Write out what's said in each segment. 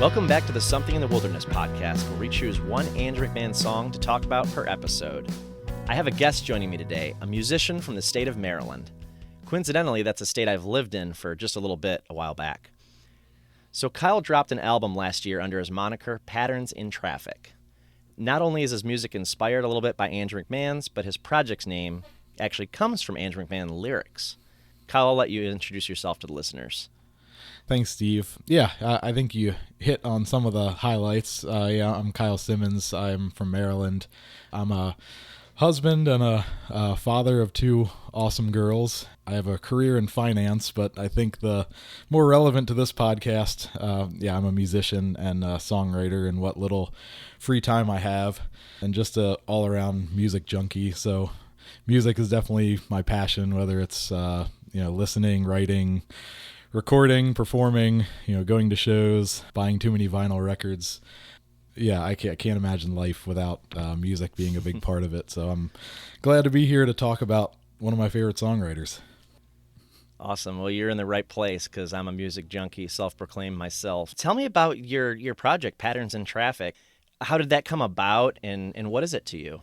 Welcome back to the Something in the Wilderness podcast, where we choose one Andrew McMahon song to talk about per episode. I have a guest joining me today, a musician from the state of Maryland. Coincidentally, that's a state I've lived in for just a little bit a while back. So Kyle dropped an album last year under his moniker Patterns in Traffic. Not only is his music inspired a little bit by Andrew McMahon's, but his project's name actually comes from Andrew McMahon lyrics. Kyle, I'll let you introduce yourself to the listeners. Thanks, Steve. Yeah, I think you hit on some of the highlights. I'm Kyle Simmons. I'm from Maryland. I'm a husband and a father of two awesome girls. I have a career in finance, but I think the more relevant to this podcast, I'm a musician and a songwriter in what little free time I have, and just a all-around music junkie. So music is definitely my passion, whether it's listening, writing, recording, performing, going to shows, buying too many vinyl records. Yeah, I can't imagine life without music being a big part of it. So I'm glad to be here to talk about one of my favorite songwriters. Awesome. Well, you're in the right place because I'm a music junkie, self-proclaimed myself. Tell me about your project, Patterns in Traffic. How did that come about, and what is it to you?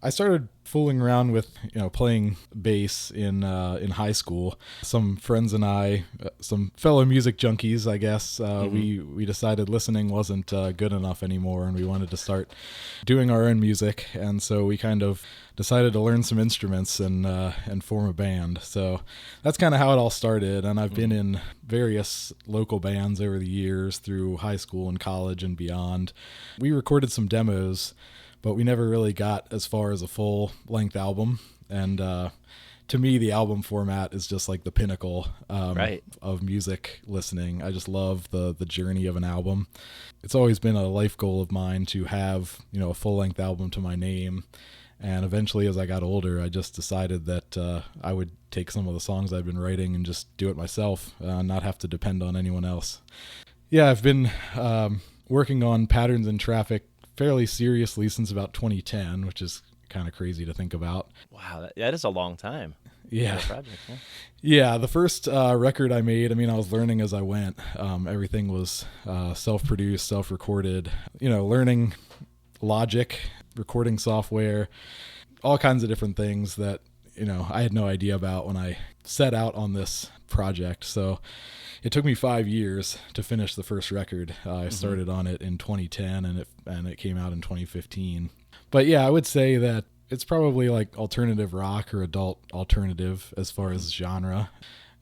I started fooling around with, playing bass in high school. Some friends and I, some fellow music junkies, I guess, we decided listening wasn't good enough anymore, and we wanted to start doing our own music. And so we kind of decided to learn some instruments and form a band. So that's kind of how it all started. And I've been in various local bands over the years through high school and college and beyond. We recorded some demos, but we never really got as far as a full-length album. And to me, the album format is just like the pinnacle of music listening. I just love the journey of an album. It's always been a life goal of mine to have, a full-length album to my name. And eventually, as I got older, I just decided that I would take some of the songs I've been writing and just do it myself, not have to depend on anyone else. Yeah, I've been working on Patterns in Traffic fairly seriously since about 2010, which is kind of crazy to think about. Wow, that is a long time. Yeah. Project, Yeah, the first record I made, I was learning as I went. Everything was self-produced, self-recorded, learning Logic, recording software, all kinds of different things that, I had no idea about when I set out on this project. So it took me 5 years to finish the first record. I started on it in 2010 and it came out in 2015. But yeah, I would say that it's probably like alternative rock or adult alternative as far as genre.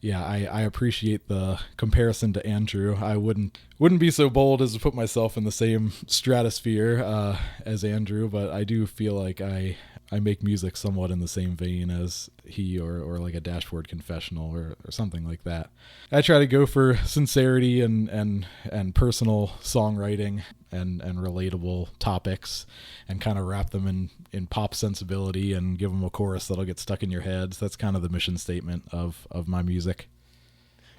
Yeah, I appreciate the comparison to Andrew. I wouldn't be so bold as to put myself in the same stratosphere as Andrew, but I do feel like I make music somewhat in the same vein as he, or like a Dashboard Confessional or something like that. I try to go for sincerity and personal songwriting and relatable topics, and kind of wrap them in pop sensibility and give them a chorus that'll get stuck in your heads. That's kind of the mission statement of my music.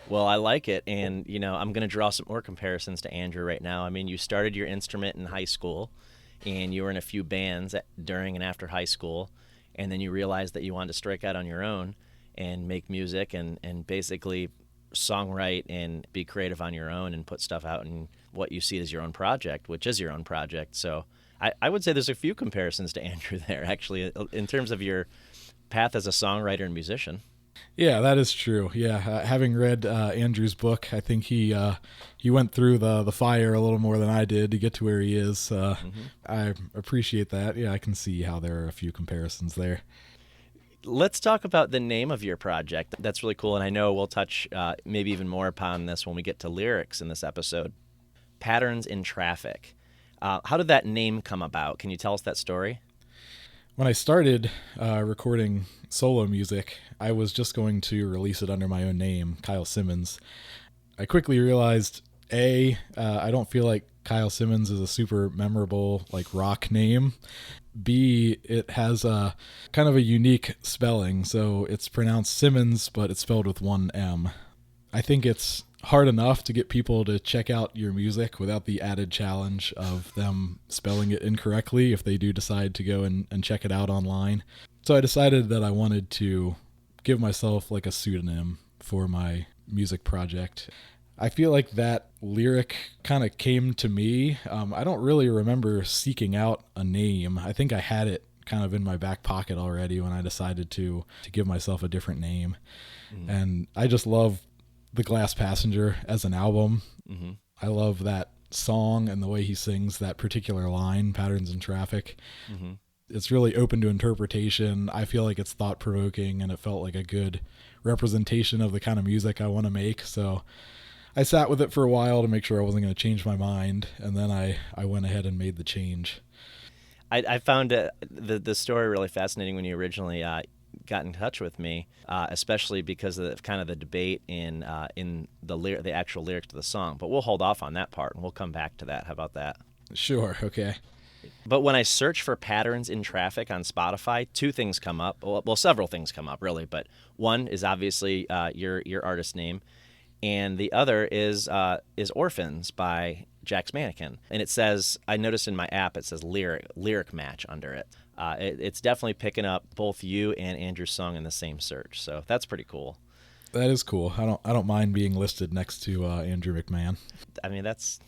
Well, I like it, and I'm going to draw some more comparisons to Andrew right now. You started your instrument in high school, and you were in a few bands during and after high school, and then you realized that you wanted to strike out on your own and make music and basically songwrite and be creative on your own and put stuff out in what you see as your own project, which is your own project. So I would say there's a few comparisons to Andrew there, actually, in terms of your path as a songwriter and musician. Yeah, that is true. Yeah, having read Andrew's book, I think he went through the fire a little more than I did to get to where he is. I appreciate that. Yeah, I can see how there are a few comparisons there. Let's talk about the name of your project. That's really cool, and I know we'll touch maybe even more upon this when we get to lyrics in this episode. Patterns in Traffic. How did that name come about? Can you tell us that story? When I started recording solo music, I was just going to release it under my own name, Kyle Simmons. I quickly realized, I don't feel like Kyle Simmons is a super memorable rock name. B, it has a kind of a unique spelling, so it's pronounced Simmons, but it's spelled with one M. I think it's hard enough to get people to check out your music without the added challenge of them spelling it incorrectly if they do decide to go and check it out online. So I decided that I wanted to give myself a pseudonym for my music project. I feel like that lyric kind of came to me. I don't really remember seeking out a name. I think I had it kind of in my back pocket already when I decided to give myself a different name. And I just love The Glass Passenger as an album. I love that song and the way he sings that particular line, Patterns in Traffic. It's really open to interpretation. I feel like it's thought-provoking, and it felt like a good representation of the kind of music I want to make. So I sat with it for a while to make sure I wasn't going to change my mind, and then I went ahead and made the change. I found the story really fascinating when you originally got in touch with me, especially because of kind of the debate in the actual lyrics to the song. But we'll hold off on that part, and we'll come back to that. How about that? Sure, okay. But when I search for Patterns in Traffic on Spotify, two things come up. Well, several things come up, really. But one is obviously your artist name, and the other is Orphans by Jack's Mannequin. And it says, I noticed in my app, it says lyric match under it. It's definitely picking up both you and Andrew's song in the same search. So that's pretty cool. That is cool. I don't mind being listed next to Andrew McMahon. I mean, that's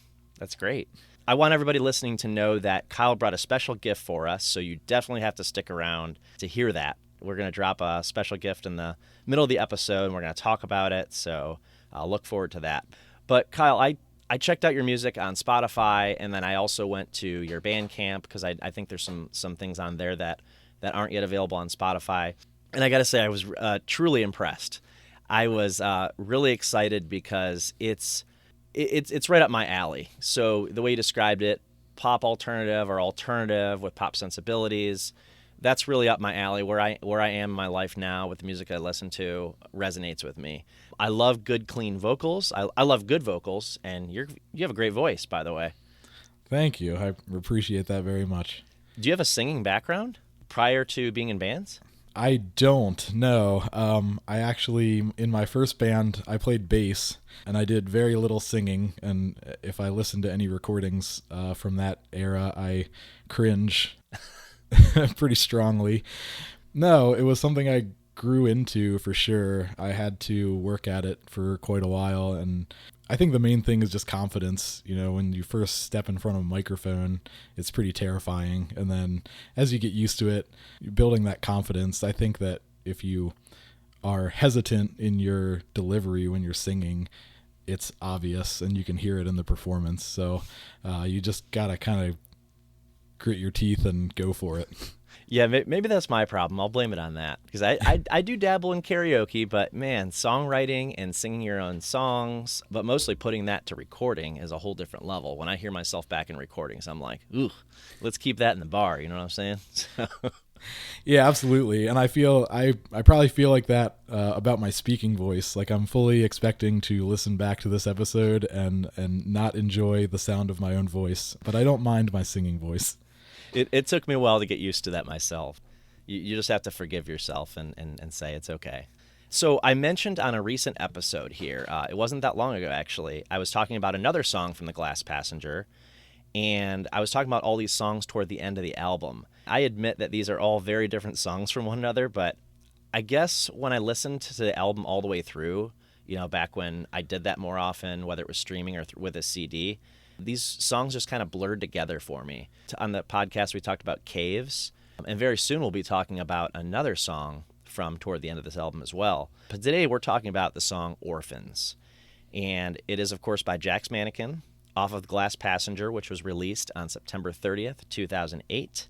great. I want everybody listening to know that Kyle brought a special gift for us, so you definitely have to stick around to hear that. We're going to drop a special gift in the middle of the episode, and we're going to talk about it, so I'll look forward to that. But Kyle, I checked out your music on Spotify, and then I also went to your Bandcamp because I think there's some things on there that aren't yet available on Spotify. And I got to say, I was truly impressed. I was really excited because it's right up my alley. So the way you described it, pop alternative or alternative with pop sensibilities, that's really up my alley. Where I am in my life now with the music I listen to resonates with me. I love good, clean vocals. I love good vocals, and you have a great voice, by the way. Thank you. I appreciate that very much. Do you have a singing background prior to being in bands? I don't, no. I actually, in my first band, I played bass, and I did very little singing, and if I listen to any recordings from that era, I cringe pretty strongly. No, it was something I grew into for sure. I had to work at it for quite a while, and I think the main thing is just confidence. You know, when you first step in front of a microphone, it's pretty terrifying, and then as you get used to it, you're building that confidence. I think that if you are hesitant in your delivery when you're singing, it's obvious, and you can hear it in the performance. So you just gotta kind of grit your teeth and go for it. Yeah, maybe that's my problem. I'll blame it on that because I do dabble in karaoke, but man, songwriting and singing your own songs, but mostly putting that to recording is a whole different level. When I hear myself back in recordings, I'm like, ooh, let's keep that in the bar. You know what I'm saying? Yeah, absolutely. And I probably feel like that about my speaking voice. Like I'm fully expecting to listen back to this episode and not enjoy the sound of my own voice, but I don't mind my singing voice. It took me a while to get used to that myself. You just have to forgive yourself and say it's okay. So I mentioned on a recent episode here, it wasn't that long ago actually, I was talking about another song from The Glass Passenger, and I was talking about all these songs toward the end of the album. I admit that these are all very different songs from one another, but I guess when I listened to the album all the way through, you know, back when I did that more often, whether it was streaming or with a CD, these songs just kind of blurred together for me. On the podcast, we talked about Caves, and very soon we'll be talking about another song from toward the end of this album as well. But today we're talking about the song Orphans, and it is, of course, by Jack's Mannequin, off of Glass Passenger, which was released on September 30th, 2008.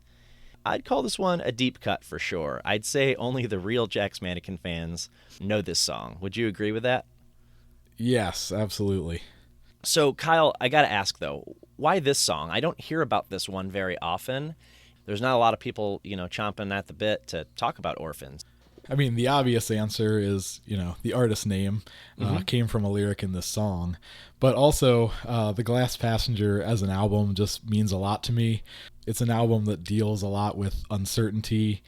I'd call this one a deep cut for sure. I'd say only the real Jack's Mannequin fans know this song. Would you agree with that? Yes, absolutely. So, Kyle, I got to ask, though, why this song? I don't hear about this one very often. There's not a lot of people, you know, chomping at the bit to talk about Orphans. I mean, the obvious answer is, you know, the artist name came from a lyric in this song. But also, The Glass Passenger as an album just means a lot to me. It's an album that deals a lot with uncertainty,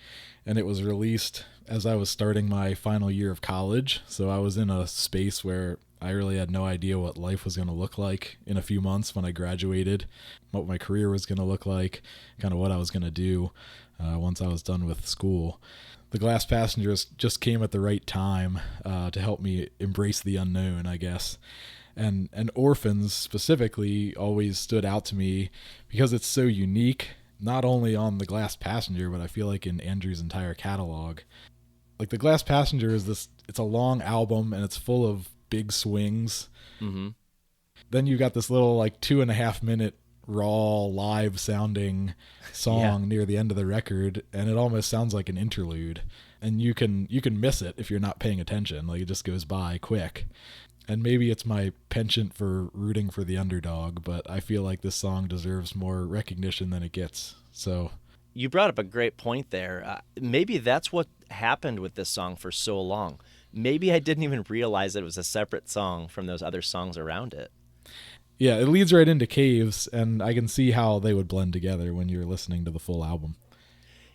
and it was released as I was starting my final year of college. So I was in a space where I really had no idea what life was going to look like in a few months when I graduated, what my career was going to look like, kind of what I was going to do once I was done with school. The Glass Passengers just came at the right time to help me embrace the unknown, I guess. And Orphans specifically always stood out to me because it's so unique, not only on The Glass Passenger, but I feel like in Andrew's entire catalog. Like The Glass Passenger is this, it's a long album and it's full of big swings. Mm-hmm. Then you got this little like 2.5 minute raw live sounding song near the end of the record, and it almost sounds like an interlude, and you can miss it if you're not paying attention. Like, it just goes by quick. And maybe it's my penchant for rooting for the underdog, but I feel like this song deserves more recognition than it gets. So you brought up a great point there. Maybe that's what happened with this song for so long. Maybe I didn't even realize that it was a separate song from those other songs around it. Yeah, it leads right into Caves, and I can see how they would blend together when you're listening to the full album.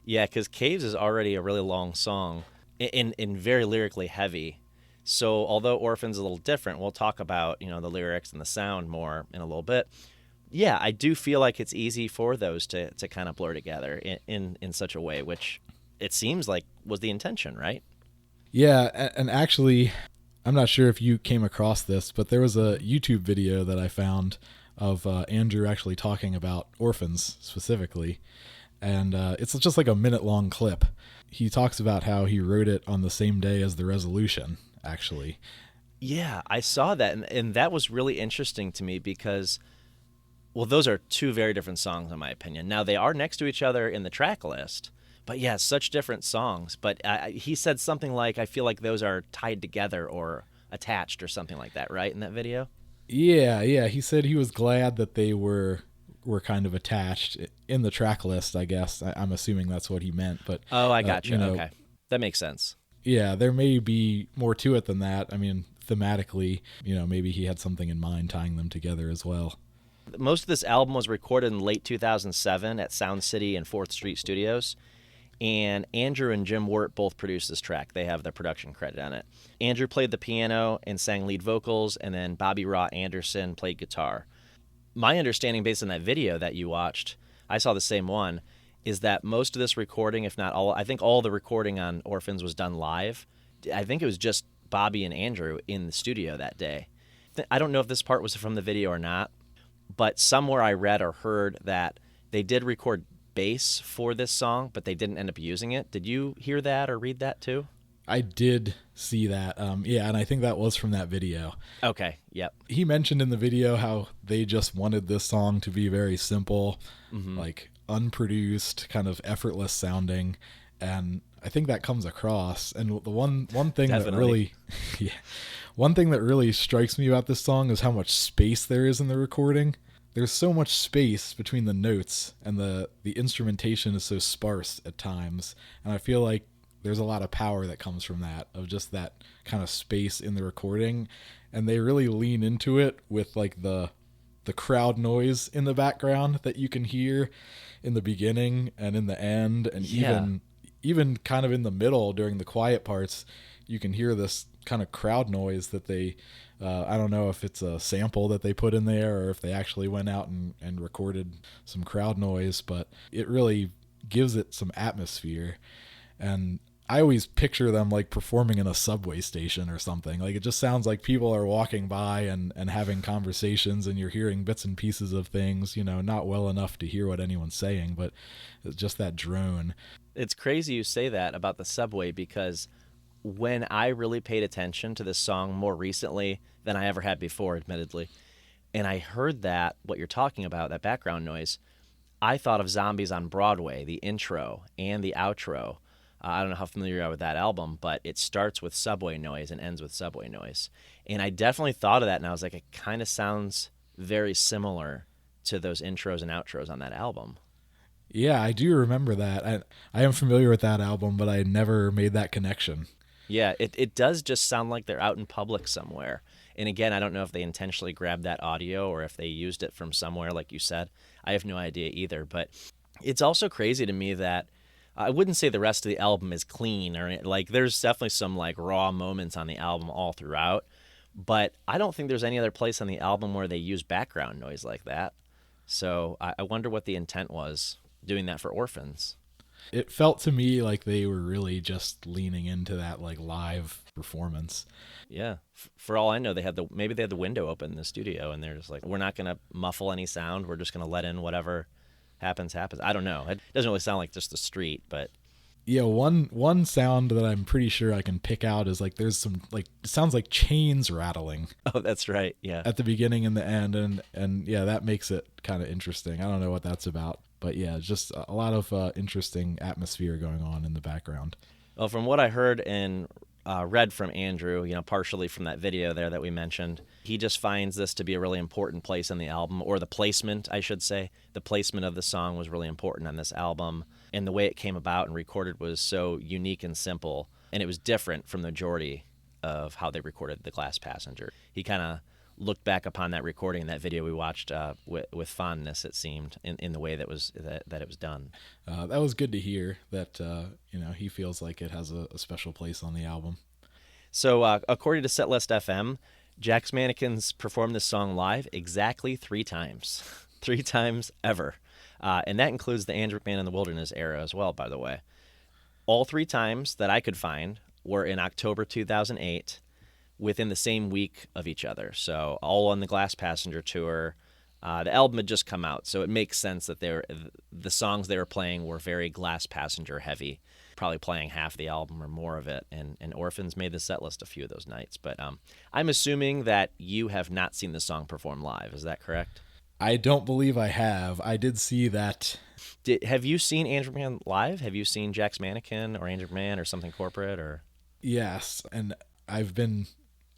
Yeah, because Caves is already a really long song and very lyrically heavy. So although Orphans is a little different, we'll talk about, the lyrics and the sound more in a little bit. Yeah, I do feel like it's easy for those to kind of blur together in such a way, which it seems like was the intention, right? Yeah, and actually, I'm not sure if you came across this, but there was a YouTube video that I found of Andrew actually talking about Orphans specifically. And it's just like a minute-long clip. He talks about how he wrote it on the same day as the Resolution, actually. Yeah, I saw that, and that was really interesting to me because, well, those are two very different songs in my opinion. Now, they are next to each other in the track list, but yeah, such different songs. But he said something like, I feel like those are tied together or attached or something like that, right, in that video? Yeah, he said he was glad that they were kind of attached in the track list, I guess. I'm assuming that's what he meant. But oh, I got you. Okay. That makes sense. Yeah, there may be more to it than that. I mean, thematically, maybe he had something in mind tying them together as well. Most of this album was recorded in late 2007 at Sound City and 4th Street Studios. And Andrew and Jim Wirt both produced this track. They have their production credit on it. Andrew played the piano and sang lead vocals, and then Bobby Rott Anderson played guitar. My understanding, based on that video that you watched, I saw the same one, is that most of this recording, if not all, I think all the recording on Orphans was done live. I think it was just Bobby and Andrew in the studio that day. I don't know if this part was from the video or not, but somewhere I read or heard that they did record bass for this song, but they didn't end up using it. Did you hear that or read that too? I did see that. Yeah, and I think that was from that video. Okay, yep. He mentioned in the video how they just wanted this song to be very simple, like unproduced, kind of effortless sounding, and I think that comes across. And the one thing that really, one thing that really strikes me about this song is how much space there is in the recording. There's so much space between the notes, and the instrumentation is so sparse at times, and I feel like there's a lot of power that comes from that, of just that kind of space in the recording, and they really lean into it with like the crowd noise in the background that you can hear in the beginning and in the end, and even kind of in the middle during the quiet parts, you can hear this kind of crowd noise that they I don't know if it's a sample that they put in there or if they actually went out and recorded some crowd noise, but it really gives it some atmosphere. And I always picture them like performing in a subway station or something. Like, it just sounds like people are walking by and having conversations, and you're hearing bits and pieces of things, not well enough to hear what anyone's saying, but it's just that drone. It's crazy you say that about the subway, because when I really paid attention to this song more recently than I ever had before, admittedly, and I heard that, what you're talking about, that background noise, I thought of Zombies on Broadway, the intro and the outro. I don't know how familiar you are with that album, but it starts with subway noise and ends with subway noise. And I definitely thought of that, and I was like, it kind of sounds very similar to those intros and outros on that album. Yeah, I do remember that. I am familiar with that album, but I never made that connection. Yeah, it does just sound like they're out in public somewhere. And again, I don't know if they intentionally grabbed that audio or if they used it from somewhere, like you said. I have no idea either. But it's also crazy to me that I wouldn't say the rest of the album is clean, or like there's definitely some like raw moments on the album all throughout. But I don't think there's any other place on the album where they use background noise like that. So I wonder what the intent was doing that for Orphans. It felt to me like they were really just leaning into that like live performance. Yeah. For all I know, maybe they had the window open in the studio, and they're just like, we're not going to muffle any sound. We're just going to let in whatever happens. I don't know. It doesn't really sound like just the street, but Yeah, one sound that I'm pretty sure I can pick out is like there's some like it sounds like chains rattling oh, that's right. Yeah. at the beginning and the end, and yeah, that makes it kind of interesting. I don't know what that's about, but yeah, just a lot of interesting atmosphere going on in the background. Well, from what I heard and read from Andrew, partially from that video there that we mentioned, he just finds this to be a really important place on the album, or the placement, I should say. The placement of the song was really important on this album, and the way it came about and recorded was so unique and simple, and it was different from the majority of how they recorded The Glass Passenger. He kind of looked back upon that recording, that video we watched with fondness, it seemed, in the way that it was done. That was good to hear that he feels like it has a special place on the album. So according to Setlist FM, Jack's Mannequins performed this song live exactly 3 times. 3 times ever. And that includes the Andrew McMahon in the Wilderness era as well, by the way. All 3 times that I could find were in October 2008, within the same week of each other. So all on the Glass Passenger tour. The album had just come out, so it makes sense that the songs they were playing were very Glass Passenger heavy, probably playing half the album or more of it, and Orphans made the set list a few of those nights. But I'm assuming that you have not seen the song perform live. Is that correct? I don't believe I have. I did see that. Have you seen Andrew McMahon live? Have you seen Jack's Mannequin or Andrew McMahon or something corporate? Or Yes, and I've been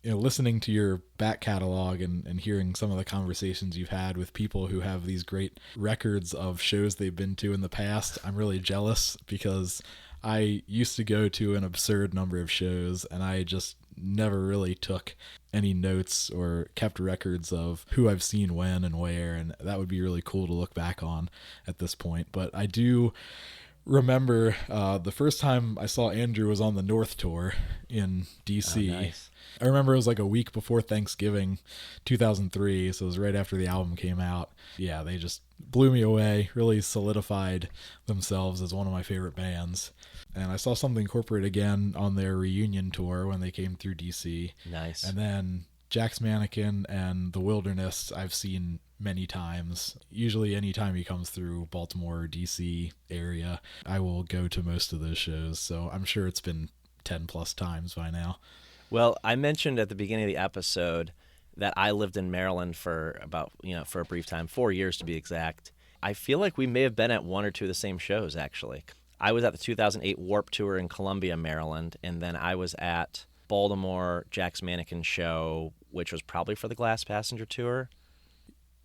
listening to your back catalog and hearing some of the conversations you've had with people who have these great records of shows they've been to in the past. I'm really jealous because I used to go to an absurd number of shows, and I just never really took any notes or kept records of who I've seen when and where, and that would be really cool to look back on at this point. But I do remember the first time I saw Andrew was on the North Tour in DC. Oh, nice. I remember it was like a week before Thanksgiving 2003, so it was right after the album came out. Yeah, they just blew me away, really solidified themselves as one of my favorite bands. And I saw Something Corporate again on their reunion tour when they came through DC. Nice. And then Jack's Mannequin and The Wilderness I've seen many times. Usually anytime he comes through Baltimore or DC area, I will go to most of those shows. So I'm sure it's been 10 plus times by now. Well, I mentioned at the beginning of the episode that I lived in Maryland for about, for a brief time, 4 years to be exact. I feel like we may have been at 1 or 2 of the same shows, actually. I was at the 2008 Warped Tour in Columbia, Maryland, and then I was at Baltimore Jack's Mannequin show, which was probably for the Glass Passenger tour.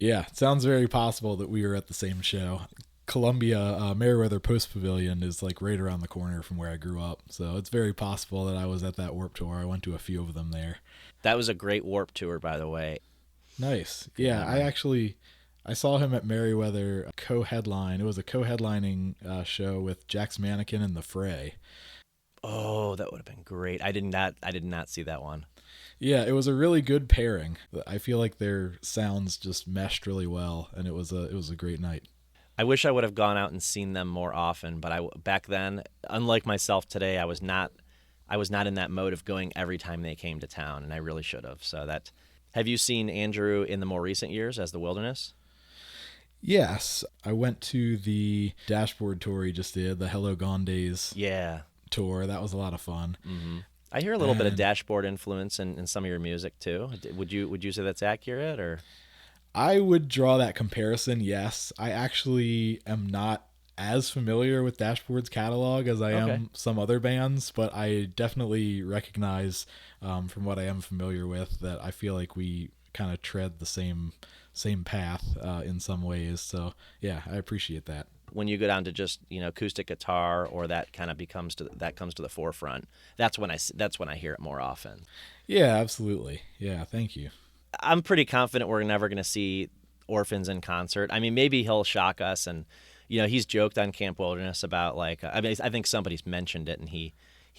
Yeah, it sounds very possible that we were at the same show. Columbia Meriwether Post Pavilion is like right around the corner from where I grew up, so it's very possible that I was at that Warped Tour. I went to a few of them there. That was a great Warped Tour, by the way. Nice. Yeah, I saw him at Meriwether co-headline. It was a co-headlining show with Jack's Mannequin and The Fray. Oh, that would have been great. I did not see that one. Yeah, it was a really good pairing. I feel like their sounds just meshed really well, and it was a great night. I wish I would have gone out and seen them more often, but back then, unlike myself today, I was not in that mode of going every time they came to town, and I really should have. So have you seen Andrew in the more recent years as The Wilderness? Yes, I went to the Dashboard tour he just did, the Hello Gone Days tour. That was a lot of fun. Mm-hmm. I hear a little bit of Dashboard influence in some of your music too. Would you say that's accurate, or? I would draw that comparison, yes. I actually am not as familiar with Dashboard's catalog as I am some other bands, but I definitely recognize from what I am familiar with that I feel like we kind of tread the same path in some ways. So yeah, I appreciate that. When you go down to just acoustic guitar, or that kind of comes to the forefront, that's when I hear it more often. Yeah, absolutely. Yeah, thank you. I'm pretty confident we're never going to see Orphans in concert. I mean, maybe he'll shock us, and he's joked on Camp Wilderness about I think somebody's mentioned it, and he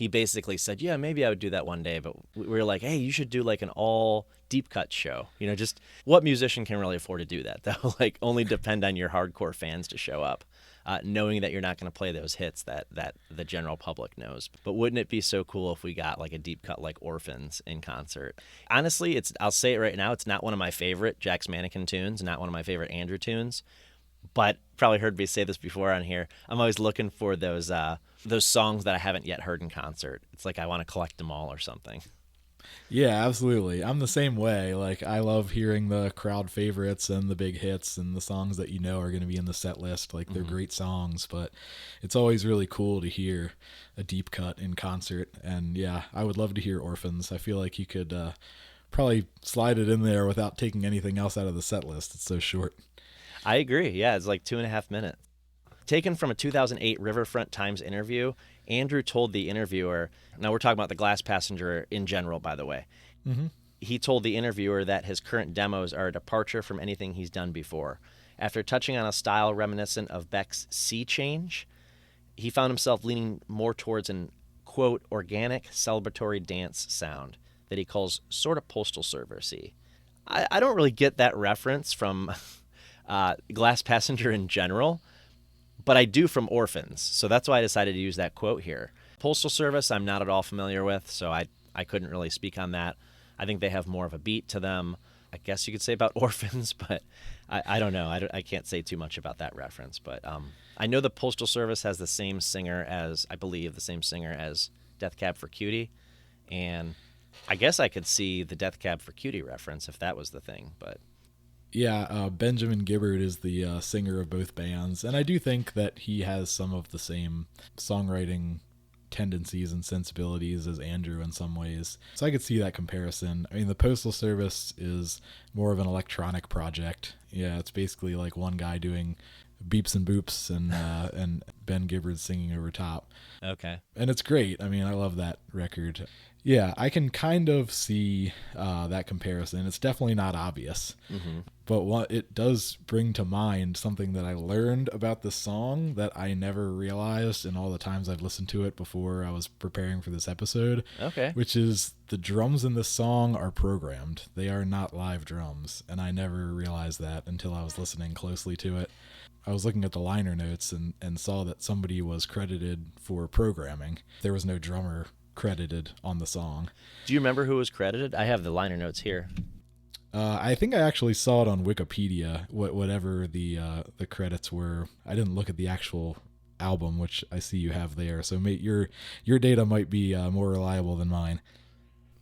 basically said, yeah, maybe I would do that one day, but we were like, hey, you should do like an all deep cut show. Just what musician can really afford to do that? That will only depend on your hardcore fans to show up. knowing that you're not going to play those hits that the general public knows. But wouldn't it be so cool if we got like a deep cut like Orphans in concert? Honestly, I'll say it right now, it's not one of my favorite Jack's Mannequin tunes, not one of my favorite Andrew tunes. But probably heard me say this before on here. I'm always looking for those songs that I haven't yet heard in concert. It's like I want to collect them all or something. Yeah, absolutely. I'm the same way. Like, I love hearing the crowd favorites and the big hits and the songs that you know are going to be in the set list. Like, they're great songs, but it's always really cool to hear a deep cut in concert. And yeah, I would love to hear Orphans. I feel like you could probably slide it in there without taking anything else out of the set list. It's so short. I agree. Yeah, it's like 2.5 minutes. Taken from a 2008 Riverfront Times interview, Andrew told the interviewer, now we're talking about the Glass Passenger in general, by the way. Mm-hmm. He told the interviewer that his current demos are a departure from anything he's done before. After touching on a style reminiscent of Beck's Sea Change, he found himself leaning more towards an, quote, organic celebratory dance sound that he calls sort of Postal Service-y. I don't really get that reference from Glass Passenger in general, but I do from Orphans, so that's why I decided to use that quote here. Postal Service I'm not at all familiar with, so I couldn't really speak on that. I think they have more of a beat to them, I guess you could say about Orphans, but I don't know. I can't say too much about that reference, but I know the Postal Service has the same singer as, I believe, the same singer as Death Cab for Cutie, and I guess I could see the Death Cab for Cutie reference if that was the thing, but... Yeah, Benjamin Gibbard is the singer of both bands, and I do think that he has some of the same songwriting tendencies and sensibilities as Andrew in some ways. So I could see that comparison. I mean, the Postal Service is more of an electronic project. Yeah, it's basically like one guy doing beeps and boops and Ben Gibbard singing over top. Okay. And it's great. I mean, I love that record. Yeah, I can kind of see that comparison. It's definitely not obvious. Mm-hmm. But what it does bring to mind something that I learned about the song that I never realized in all the times I've listened to it before I was preparing for this episode. Okay. Which is the drums in this song are programmed. They are not live drums. And I never realized that until I was listening closely to it. I was looking at the liner notes and saw that somebody was credited for programming. There was no drummer credited on the song. Do you remember who was credited? I have the liner notes here. I think I actually saw it on Wikipedia, whatever the credits were. I didn't look at the actual album, which I see you have there. So your data might be more reliable than mine.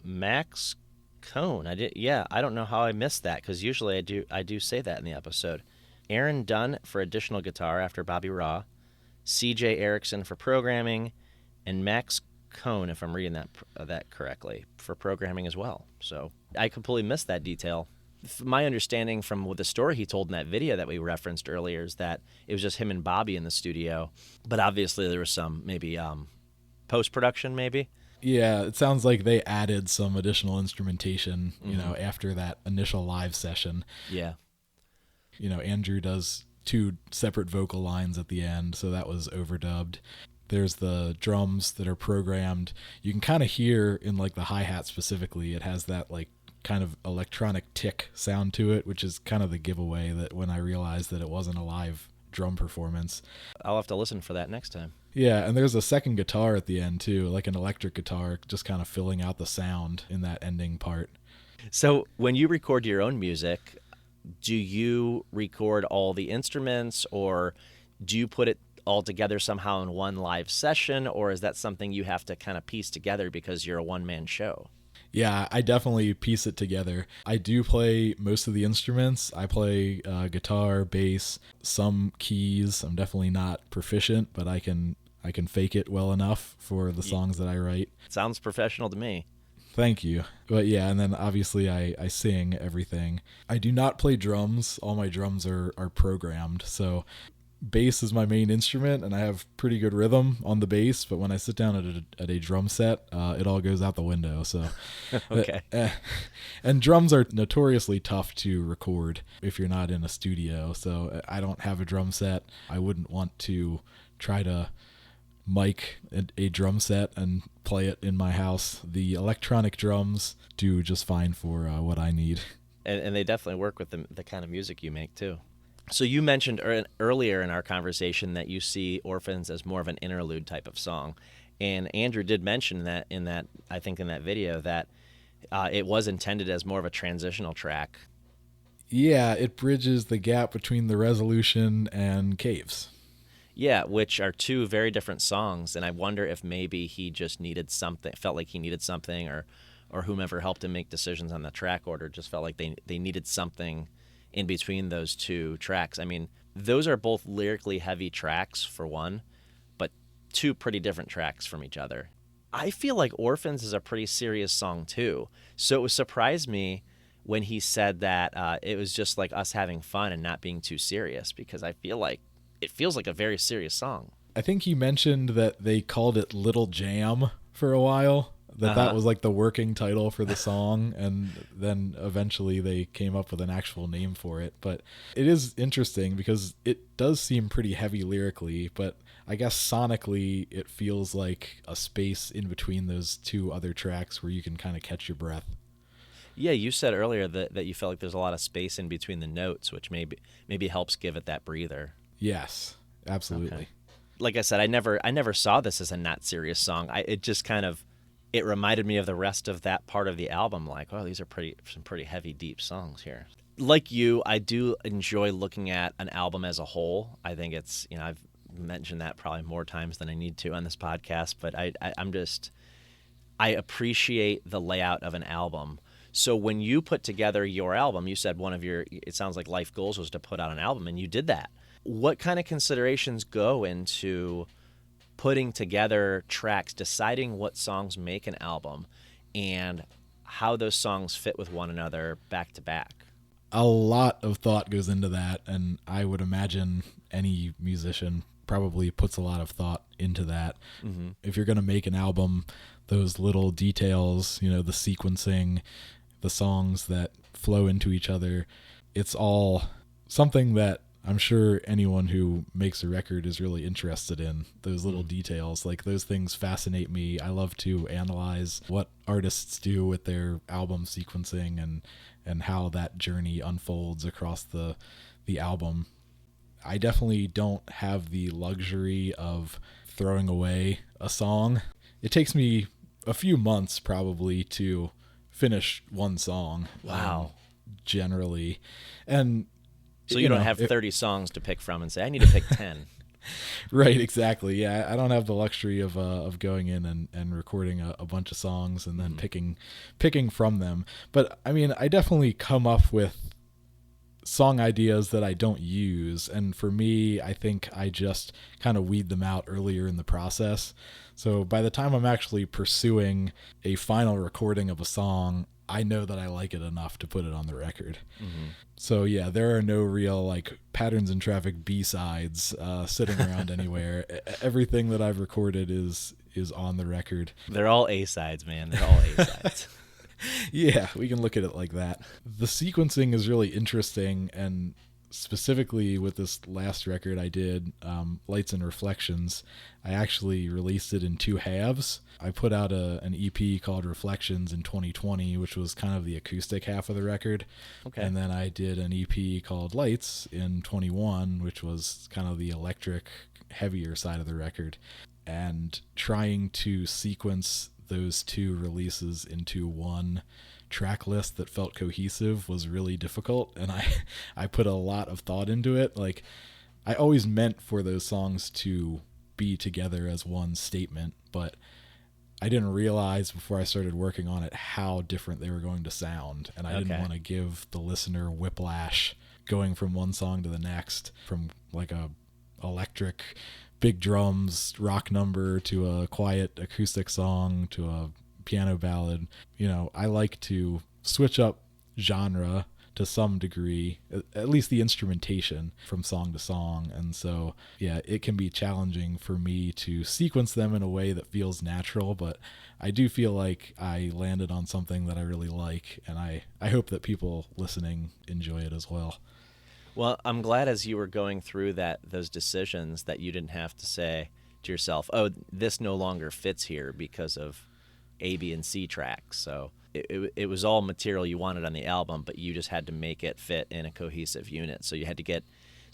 Max Cohn. I don't know how I missed that, because usually I do say that in the episode. Aaron Dunn for additional guitar after Bobby Raw. C.J. Erickson for programming, and Max Cohn, if I'm reading that correctly, for programming as well. So I completely missed that detail. My understanding from the story he told in that video that we referenced earlier is that it was just him and Bobby in the studio, but obviously there was some maybe post-production maybe. Yeah, it sounds like they added some additional instrumentation, after that initial live session. Yeah. Andrew does 2 separate vocal lines at the end, so that was overdubbed. There's the drums that are programmed. You can kind of hear in like the hi-hat specifically, it has that like kind of electronic tick sound to it, which is kind of the giveaway that when I realized that it wasn't a live drum performance. I'll have to listen for that next time. Yeah, and there's a second guitar at the end too, like an electric guitar, just kind of filling out the sound in that ending part. So when you record your own music, do you record all the instruments, or do you put it all together somehow in one live session, or is that something you have to kind of piece together because you're a one-man show? Yeah, I definitely piece it together. I do play most of the instruments. I play guitar, bass, some keys. I'm definitely not proficient, but I can fake it well enough for the songs that I write. Sounds professional to me. Thank you. But yeah, and then obviously I sing everything. I do not play drums. All my drums are programmed. So bass is my main instrument, and I have pretty good rhythm on the bass, but when I sit down at a drum set, it all goes out the window. So okay. And drums are notoriously tough to record if you're not in a studio. So I don't have a drum set. I wouldn't want to try to mic a drum set and play it in my house. The electronic drums do just fine for what I need. And they definitely work with the kind of music you make too. So you mentioned earlier in our conversation that you see Orphans as more of an interlude type of song, and Andrew did mention that I think in that video that it was intended as more of a transitional track. Yeah, it bridges the gap between The Resolution and Caves. Yeah, which are two very different songs, and I wonder if maybe he just needed something, felt like he needed something, or whomever helped him make decisions on the track order just felt like they needed something in between those two tracks. I mean, those are both lyrically heavy tracks for one, but two pretty different tracks from each other. I feel like Orphans is a pretty serious song too, so it surprised me when he said that it was just like us having fun and not being too serious, because I feel like it feels like a very serious song. I think he mentioned that they called it Little Jam for a while, that was like the working title for the song, and then eventually they came up with an actual name for it. But it is interesting because it does seem pretty heavy lyrically, but I guess sonically it feels like a space in between those two other tracks where you can kind of catch your breath. Yeah, you said earlier that you felt like there's a lot of space in between the notes, which maybe helps give it that breather. Yes, absolutely. Okay. Like I said, I never saw this as a not serious song. It just kind of, it reminded me of the rest of that part of the album. Like, oh, these are some pretty heavy, deep songs here. Like you, I do enjoy looking at an album as a whole. I think it's, I've mentioned that probably more times than I need to on this podcast, but I appreciate the layout of an album. So when you put together your album, you said one of your, it sounds like life goals was to put out an album, and you did that. What kind of considerations go into putting together tracks, deciding what songs make an album, and how those songs fit with one another back to back? A lot of thought goes into that, and I would imagine any musician probably puts a lot of thought into that. Mm-hmm. If you're going to make an album, those little details, the sequencing, the songs that flow into each other, it's all something that I'm sure anyone who makes a record is really interested in. Those little details, like those things fascinate me. I love to analyze what artists do with their album sequencing and how that journey unfolds across the album. I definitely don't have the luxury of throwing away a song. It takes me a few months probably to finish one song. Wow. Generally. And so you don't have 30 songs to pick from and say, I need to pick 10. Right, exactly. Yeah, I don't have the luxury of going in and recording a bunch of songs and then picking from them. But I mean, I definitely come up with song ideas that I don't use, and for me, I think I just kind of weed them out earlier in the process. So by the time I'm actually pursuing a final recording of a song, I know that I like it enough to put it on the record. Mm-hmm. So yeah, there are no real like Patterns in Traffic B-sides sitting around anywhere. Everything that I've recorded is on the record. They're all A-sides, man. They're all A-sides. Yeah, we can look at it like that. The sequencing is really interesting, and specifically with this last record I did, Lights and Reflections, I actually released it in two halves. I put out an EP called Reflections in 2020, which was kind of the acoustic half of the record. Okay. And then I did an EP called Lights in 21, which was kind of the electric, heavier side of the record. And trying to sequence those two releases into one track list that felt cohesive was really difficult, and I put a lot of thought into it. Like, I always meant for those songs to be together as one statement, but I didn't realize before I started working on it how different they were going to sound, and I didn't want to give the listener whiplash going from one song to the next, from like a electric big drums rock number to a quiet acoustic song to a piano ballad. I like to switch up genre to some degree, at least the instrumentation from song to song. And so, yeah, it can be challenging for me to sequence them in a way that feels natural, but I do feel like I landed on something that I really like, and I hope that people listening enjoy it as well. Well, I'm glad as you were going through those decisions that you didn't have to say to yourself, oh, this no longer fits here because of A, B, and C tracks. So it was all material you wanted on the album, but you just had to make it fit in a cohesive unit. So you had to get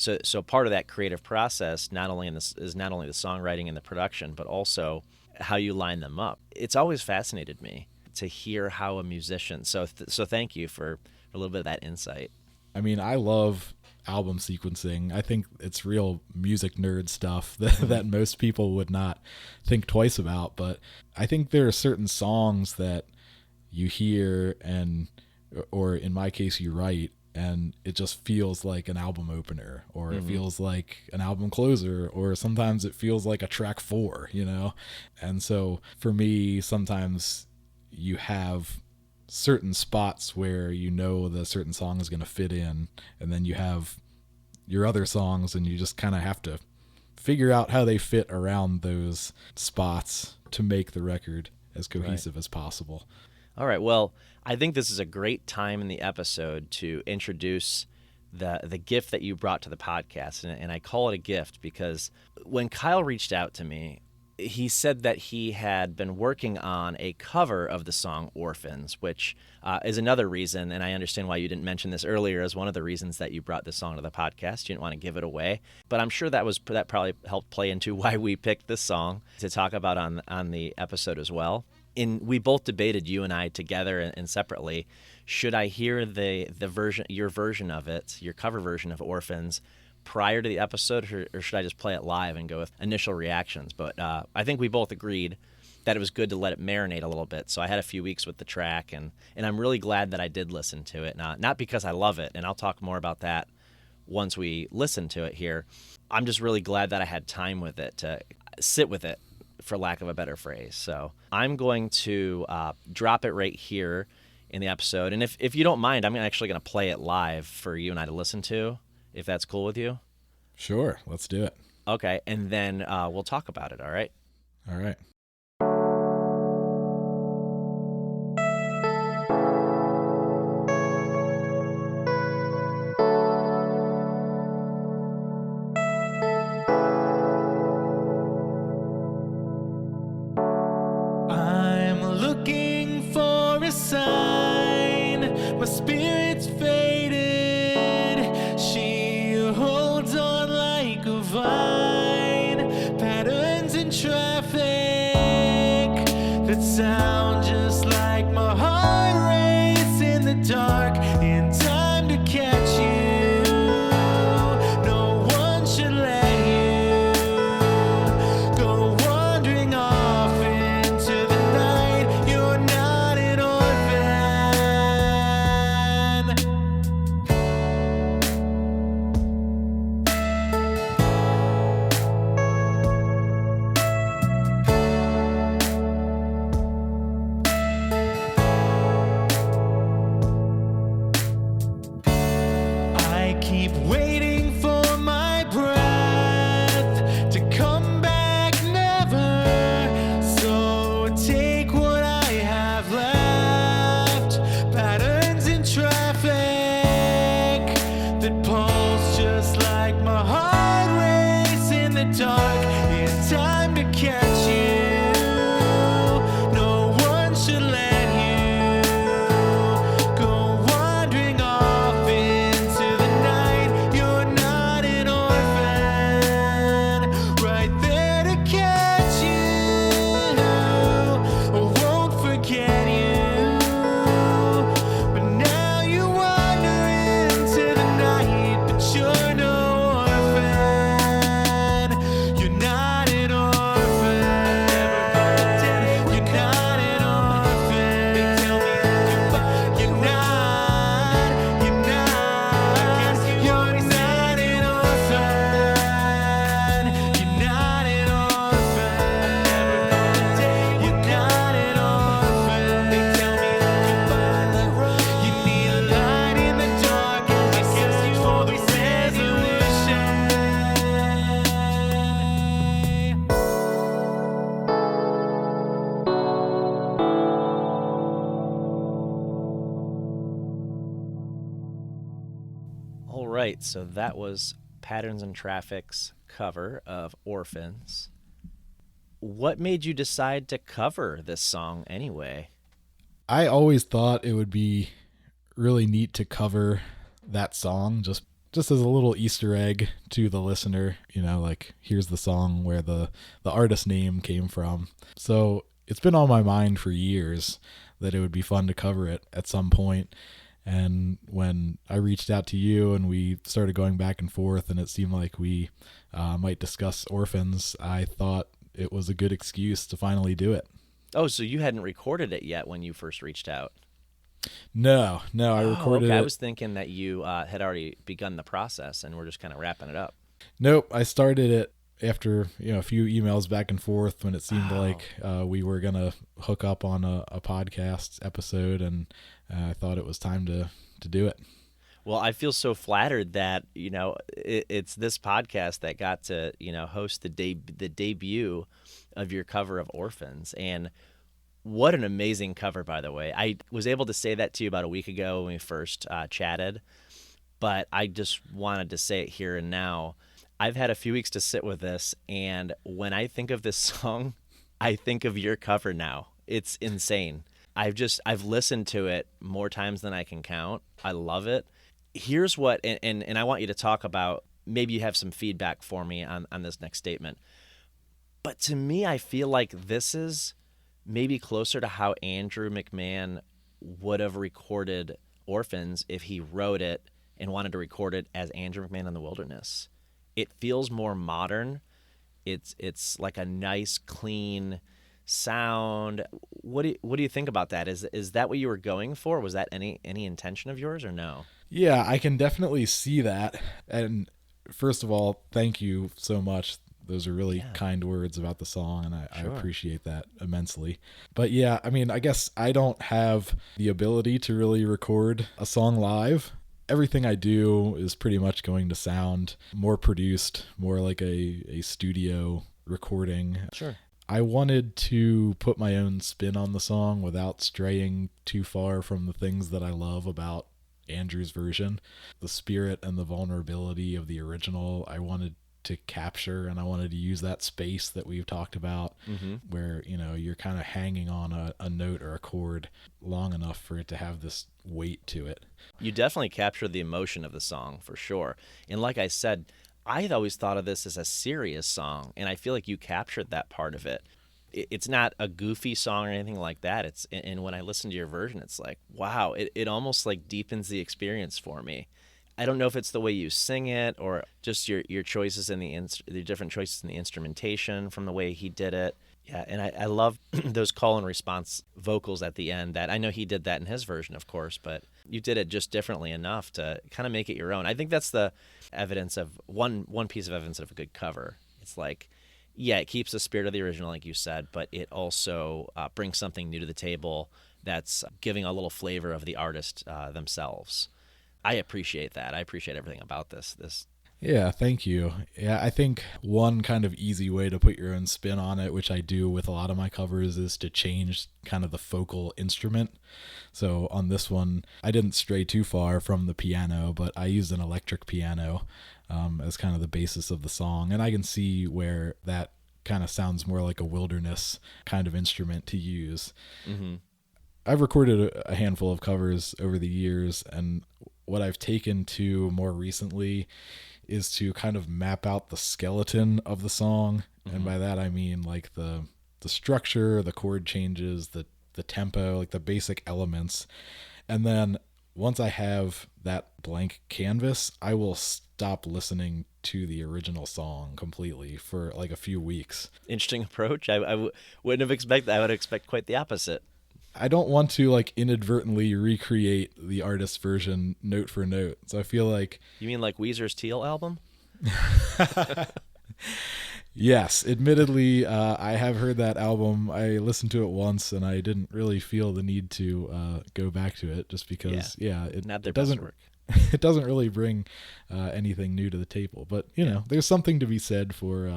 So part of that creative process not only is not only the songwriting and the production, but also how you line them up. It's always fascinated me to hear how a musician. So thank you for a little bit of that insight. I mean, I love album sequencing. I think it's real music nerd stuff that most people would not think twice about. But I think there are certain songs that you hear or in my case, you write, and it just feels like an album opener, or it feels like an album closer, or sometimes it feels like a track 4, And so for me, sometimes you have certain spots where the certain song is going to fit in, and then you have your other songs, and you just kind of have to figure out how they fit around those spots to make the record as cohesive as possible. All right. Well, I think this is a great time in the episode to introduce the gift that you brought to the podcast. And I call it a gift because when Kyle reached out to me, he said that he had been working on a cover of the song Orphans, which is another reason, and I understand why you didn't mention this earlier as one of the reasons that you brought this song to the podcast. You didn't want to give it away. But I'm sure that probably helped play into why we picked this song to talk about on the episode as well. And we both debated, you and I together and separately, should I hear your version of it, your cover version of Orphans, prior to the episode, or should I just play it live and go with initial reactions? But I think we both agreed that it was good to let it marinate a little bit. So I had a few weeks with the track, and I'm really glad that I did listen to it. Not because I love it, and I'll talk more about that once we listen to it here. I'm just really glad that I had time with it to sit with it, for lack of a better phrase. So I'm going to drop it right here in the episode. And if you don't mind, I'm actually going to play it live for you and I to listen to, if that's cool with you. Sure, let's do it. Okay, and then we'll talk about it, all right? All right. I'm looking for a sign. My spirit's faded. She holds on like a vine. Patterns in traffic that sound just like my heart race in the dark. In time to catch you. No one should let you go wandering off into the night. You're not an orphan. I keep waiting for my breath to come back, never. So take what I have left. Patterns in traffic that pulse just like my heart race in the dark. It's time to catch you. No one should let you go wandering off into the night. You're not an orphan. Right there to catch you. I won't forget you. But now you wander into the night. But you're no orphan. You're not an orphan. You're not an orphan. They tell me that you're not. You're not an orphan. You're not an orphan. You're not an orphan. They tell me that you need a light in the dark as you search for the resolution. All right, so that was Patterns in Traffic's cover of Orphans. What made you decide to cover this song anyway? I always thought it would be really neat to cover that song just just as a little Easter egg to the listener, like here's the song where the artist name came from. So it's been on my mind for years that it would be fun to cover it at some point. And when I reached out to you and we started going back and forth and it seemed like we might discuss Orphans, I thought it was a good excuse to finally do it. Oh, so you hadn't recorded it yet when you first reached out? No, I recorded okay. it. I was thinking that you had already begun the process and we're just kind of wrapping it up. Nope, I started it after a few emails back and forth when it seemed like we were going to hook up on a podcast episode, and I thought it was time to do it. Well, I feel so flattered that, it's this podcast that got to, host the debut of your cover of Orphans. And what an amazing cover, by the way. I was able to say that to you about a week ago when we first chatted, but I just wanted to say it here and now. I've had a few weeks to sit with this, and when I think of this song, I think of your cover now. It's insane. I've listened to it more times than I can count. I love it. Here's what, and I want you to talk about, maybe you have some feedback for me on this next statement. But to me, I feel like this is maybe closer to how Andrew McMahon would have recorded Orphans if he wrote it and wanted to record it as Andrew McMahon in the Wilderness. It feels more modern. It's like a nice, clean sound. What do you think about that? Is that what you were going for? Was that any intention of yours or no? Yeah, I can definitely see that. And first of all, thank you so much. Those are really kind words about the song, and I appreciate that immensely. But yeah, I mean, I guess I don't have the ability to really record a song live. Everything I do is pretty much going to sound more produced, more like a studio recording. Sure. I wanted to put my own spin on the song without straying too far from the things that I love about Andrew's version. The spirit and the vulnerability of the original, I wanted to capture, and I wanted to use that space that we've talked about, where you're kind of hanging on a note or a chord long enough for it to have this weight to it. You definitely captured the emotion of the song for sure. And like I said, I had always thought of this as a serious song, and I feel like you captured that part of it. It's not a goofy song or anything like that. And when I listen to your version, it's like, wow, it almost like deepens the experience for me. I don't know if it's the way you sing it or just your choices in the different choices in the instrumentation from the way he did it. Yeah, and I love those call and response vocals at the end. That I know he did that in his version, of course, but you did it just differently enough to kind of make it your own. I think that's the evidence of one piece of evidence of a good cover. It's like, yeah, it keeps the spirit of the original, like you said, but it also brings something new to the table that's giving a little flavor of the artist themselves. I appreciate that. I appreciate everything about this. Yeah, thank you. Yeah, I think one kind of easy way to put your own spin on it, which I do with a lot of my covers, is to change kind of the focal instrument. So on this one, I didn't stray too far from the piano, but I used an electric piano as kind of the basis of the song. And I can see where that kind of sounds more like a wilderness kind of instrument to use. Mm-hmm. I've recorded a handful of covers over the years, and what I've taken to more recently is to kind of map out the skeleton of the song. Mm-hmm. And by that, I mean like the structure, the chord changes, the tempo, like the basic elements. And then once I have that blank canvas, I will stop listening to the original song completely for like a few weeks. Interesting approach. I wouldn't have expected that. I would expect quite the opposite. I don't want to like inadvertently recreate the artist's version note for note. So I feel like... You mean like Weezer's Teal album? Yes, admittedly, I have heard that album. I listened to it once and I didn't really feel the need to go back to it just because, it doesn't work. It doesn't really bring anything new to the table. But, there's something to be said for,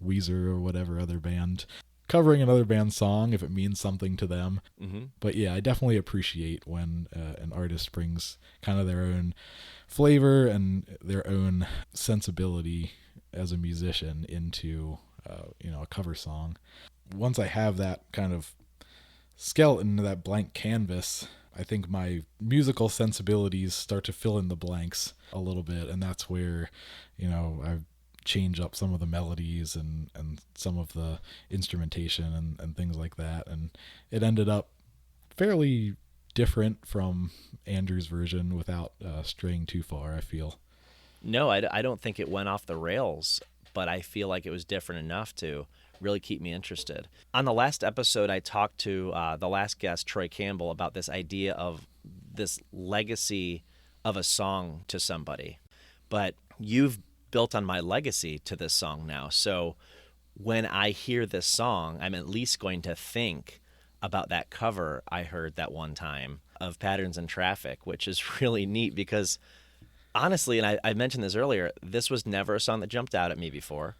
Weezer or whatever other band covering another band's song if it means something to them. Mm-hmm. But yeah, I definitely appreciate when an artist brings kind of their own flavor and their own sensibility as a musician into a cover song. Once I have that kind of skeleton, that blank canvas, I think my musical sensibilities start to fill in the blanks a little bit, and that's where, I change up some of the melodies and some of the instrumentation and things like that. And it ended up fairly different from Andrew's version without straying too far, I feel. No, I don't think it went off the rails, but I feel like it was different enough to really keep me interested. On the last episode, I talked to the last guest, Troy Campbell, about this idea of this legacy of a song to somebody. But you've built on my legacy to this song now. So when I hear this song, I'm at least going to think about that cover I heard that one time of Patterns in Traffic, which is really neat because honestly, and I mentioned this earlier, this was never a song that jumped out at me before.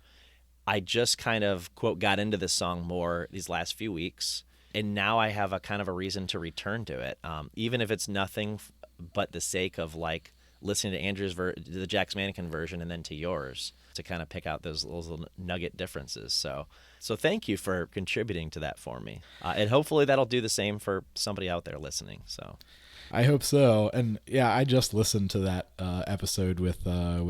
I just kind of, quote, got into this song more these last few weeks, and now I have a kind of a reason to return to it, even if it's nothing but the sake of like listening to Andrew's the Jack's Mannequin version and then to yours to kind of pick out those little nugget differences. So thank you for contributing to that for me, and hopefully that'll do the same for somebody out there listening. So. I hope so. And yeah, I just listened to that episode with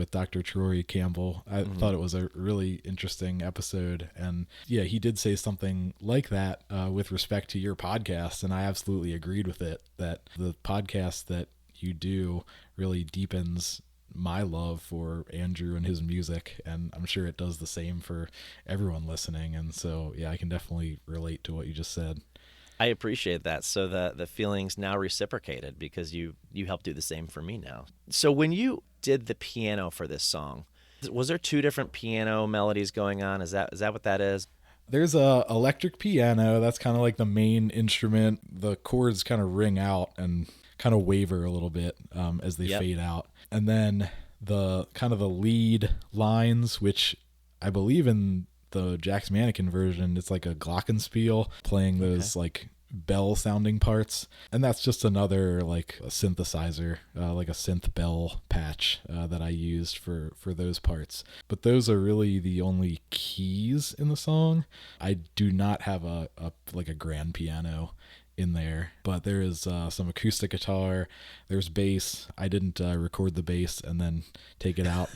Dr. Troy Campbell. I thought it was a really interesting episode. And yeah, he did say something like that with respect to your podcast. And I absolutely agreed with it, that the podcast that you do really deepens my love for Andrew and his music. And I'm sure it does the same for everyone listening. And so, yeah, I can definitely relate to what you just said. I appreciate that. So the feeling's now reciprocated because you helped do the same for me now. So when you did the piano for this song, was there two different piano melodies going on? Is that what that is? There's a electric piano. That's kind of like the main instrument. The chords kind of ring out and kind of waver a little bit as they fade out. And then the kind of the lead lines, which I believe in the Jack's Mannequin version, it's like a glockenspiel playing those like bell sounding parts, and that's just another like a synthesizer, like a synth bell patch that I used for those parts. But those are really the only keys in the song. I do not have a grand piano in there, but there is some acoustic guitar, there's bass. I didn't record the bass and then take it out.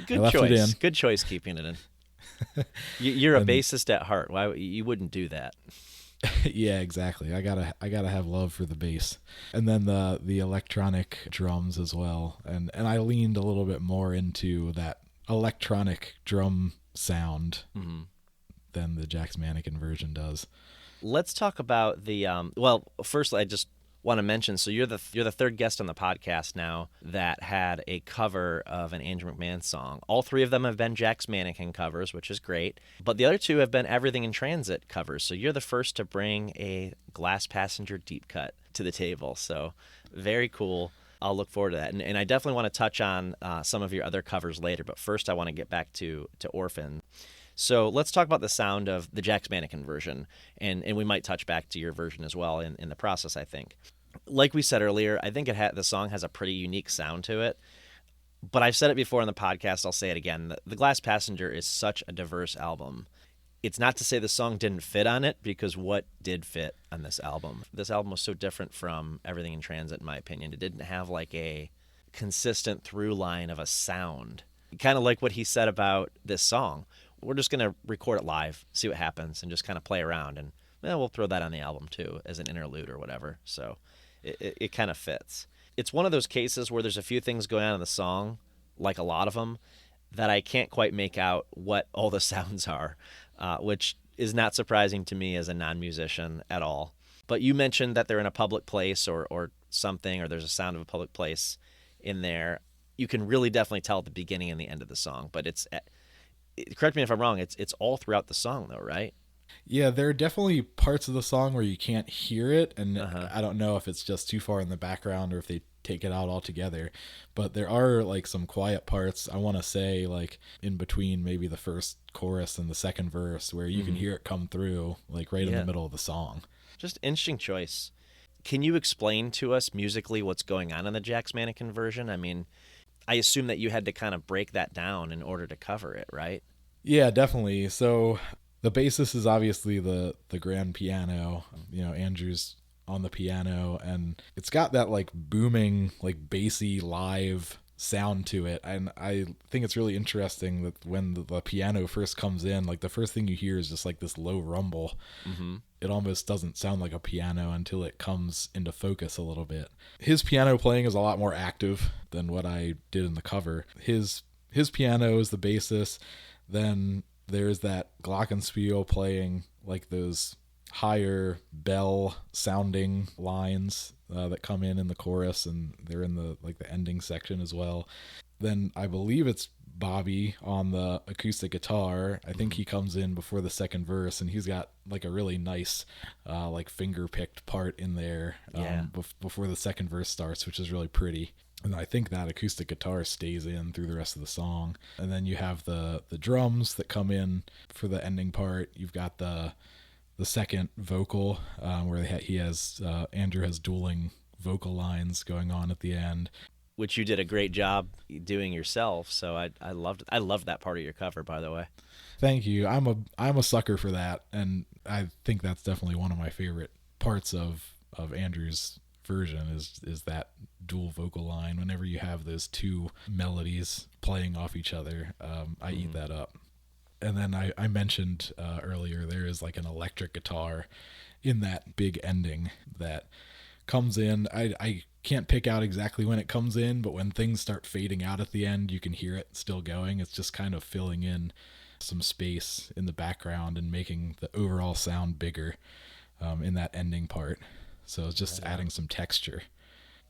Good choice. Good choice keeping it in. You're a bassist at heart. Why you wouldn't do that? Yeah, exactly. I gotta have love for the bass, and then the electronic drums as well. And I leaned a little bit more into that electronic drum sound than the Jack's Mannequin version does. Let's talk about the first I just want to mention, so you're the third guest on the podcast now that had a cover of an Andrew McMahon song. All three of them have been Jack's Mannequin covers, which is great, but the other two have been Everything in Transit covers. So you're the first to bring a Glass Passenger deep cut to the table. So very cool. I'll look forward to that. And I definitely want to touch on some of your other covers later, but first I want to get back to Orphan. So let's talk about the sound of the Jack's Mannequin version, and we might touch back to your version as well in the process, I think. Like we said earlier, I think the song has a pretty unique sound to it, but I've said it before on the podcast, I'll say it again. The Glass Passenger is such a diverse album. It's not to say the song didn't fit on it, because what did fit on this album? This album was so different from Everything in Transit, in my opinion. It didn't have like a consistent through line of a sound. Kind of like what he said about this song. We're just going to record it live, see what happens, and just kind of play around. And we'll throw that on the album, too, as an interlude or whatever. So it kind of fits. It's one of those cases where there's a few things going on in the song, like a lot of them, that I can't quite make out what all the sounds are, which is not surprising to me as a non-musician at all. But you mentioned that they're in a public place or something, or there's a sound of a public place in there. You can really definitely tell at the beginning and the end of the song, but correct me if I'm wrong, it's all throughout the song though, right? Yeah, there are definitely parts of the song where you can't hear it, and I don't know if it's just too far in the background or if they take it out altogether, but there are like some quiet parts, I want to say, like in between maybe the first chorus and the second verse, where you can hear it come through like right in the middle of the song. Just interesting choice. Can you explain to us musically what's going on in the Jack's Mannequin version? I mean, I assume that you had to kind of break that down in order to cover it, right? Yeah, definitely. So the bassist is obviously the grand piano. Andrew's on the piano, and it's got that like booming, like bassy live sound to it. And I think it's really interesting that when the piano first comes in, like the first thing you hear is just like this low rumble. It almost doesn't sound like a piano until it comes into focus a little bit. His piano playing is a lot more active than what I did in the cover. His piano is the basis. Then there's that glockenspiel playing like those higher bell sounding lines that come in the chorus, and they're in the ending section as well. Then I believe it's Bobby on the acoustic guitar. I think he comes in before the second verse, and he's got like a really nice like finger picked part in there before the second verse starts, which is really pretty. And I think that acoustic guitar stays in through the rest of the song. And then you have the drums that come in for the ending part. You've got the second vocal where Andrew has dueling vocal lines going on at the end, which you did a great job doing yourself. So I loved that part of your cover, by the way. Thank you. I'm a sucker for that, and I think that's definitely one of my favorite parts of Andrew's version is that dual vocal line. Whenever you have those two melodies playing off each other, I eat that up. And then I mentioned earlier, there is like an electric guitar in that big ending that comes in. I can't pick out exactly when it comes in, but when things start fading out at the end, you can hear it still going. It's just kind of filling in some space in the background and making the overall sound bigger in that ending part. So it's just adding some texture.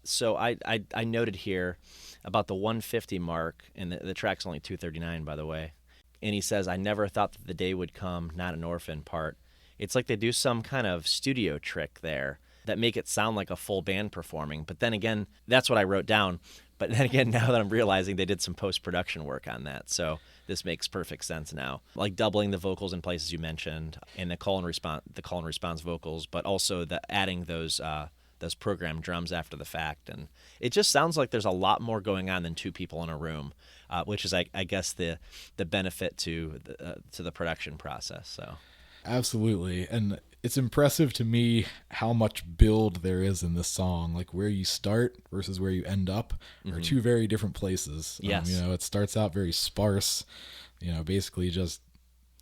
So I noted here about the 150 mark, and the track's only 239, by the way. And he says, "I never thought that the day would come, not an orphan" part. It's like they do some kind of studio trick there that make it sound like a full band performing. But then again, that's what I wrote down. But then again, now that I'm realizing they did some post-production work on that. So this makes perfect sense now. Like doubling the vocals in places you mentioned, and the call and response vocals, but also adding those programmed drums after the fact. And it just sounds like there's a lot more going on than two people in a room, which is, I guess, the benefit to the production process. So absolutely. And it's impressive to me how much build there is in this song. Like where you start versus where you end up are two very different places. Yes. It starts out very sparse, basically just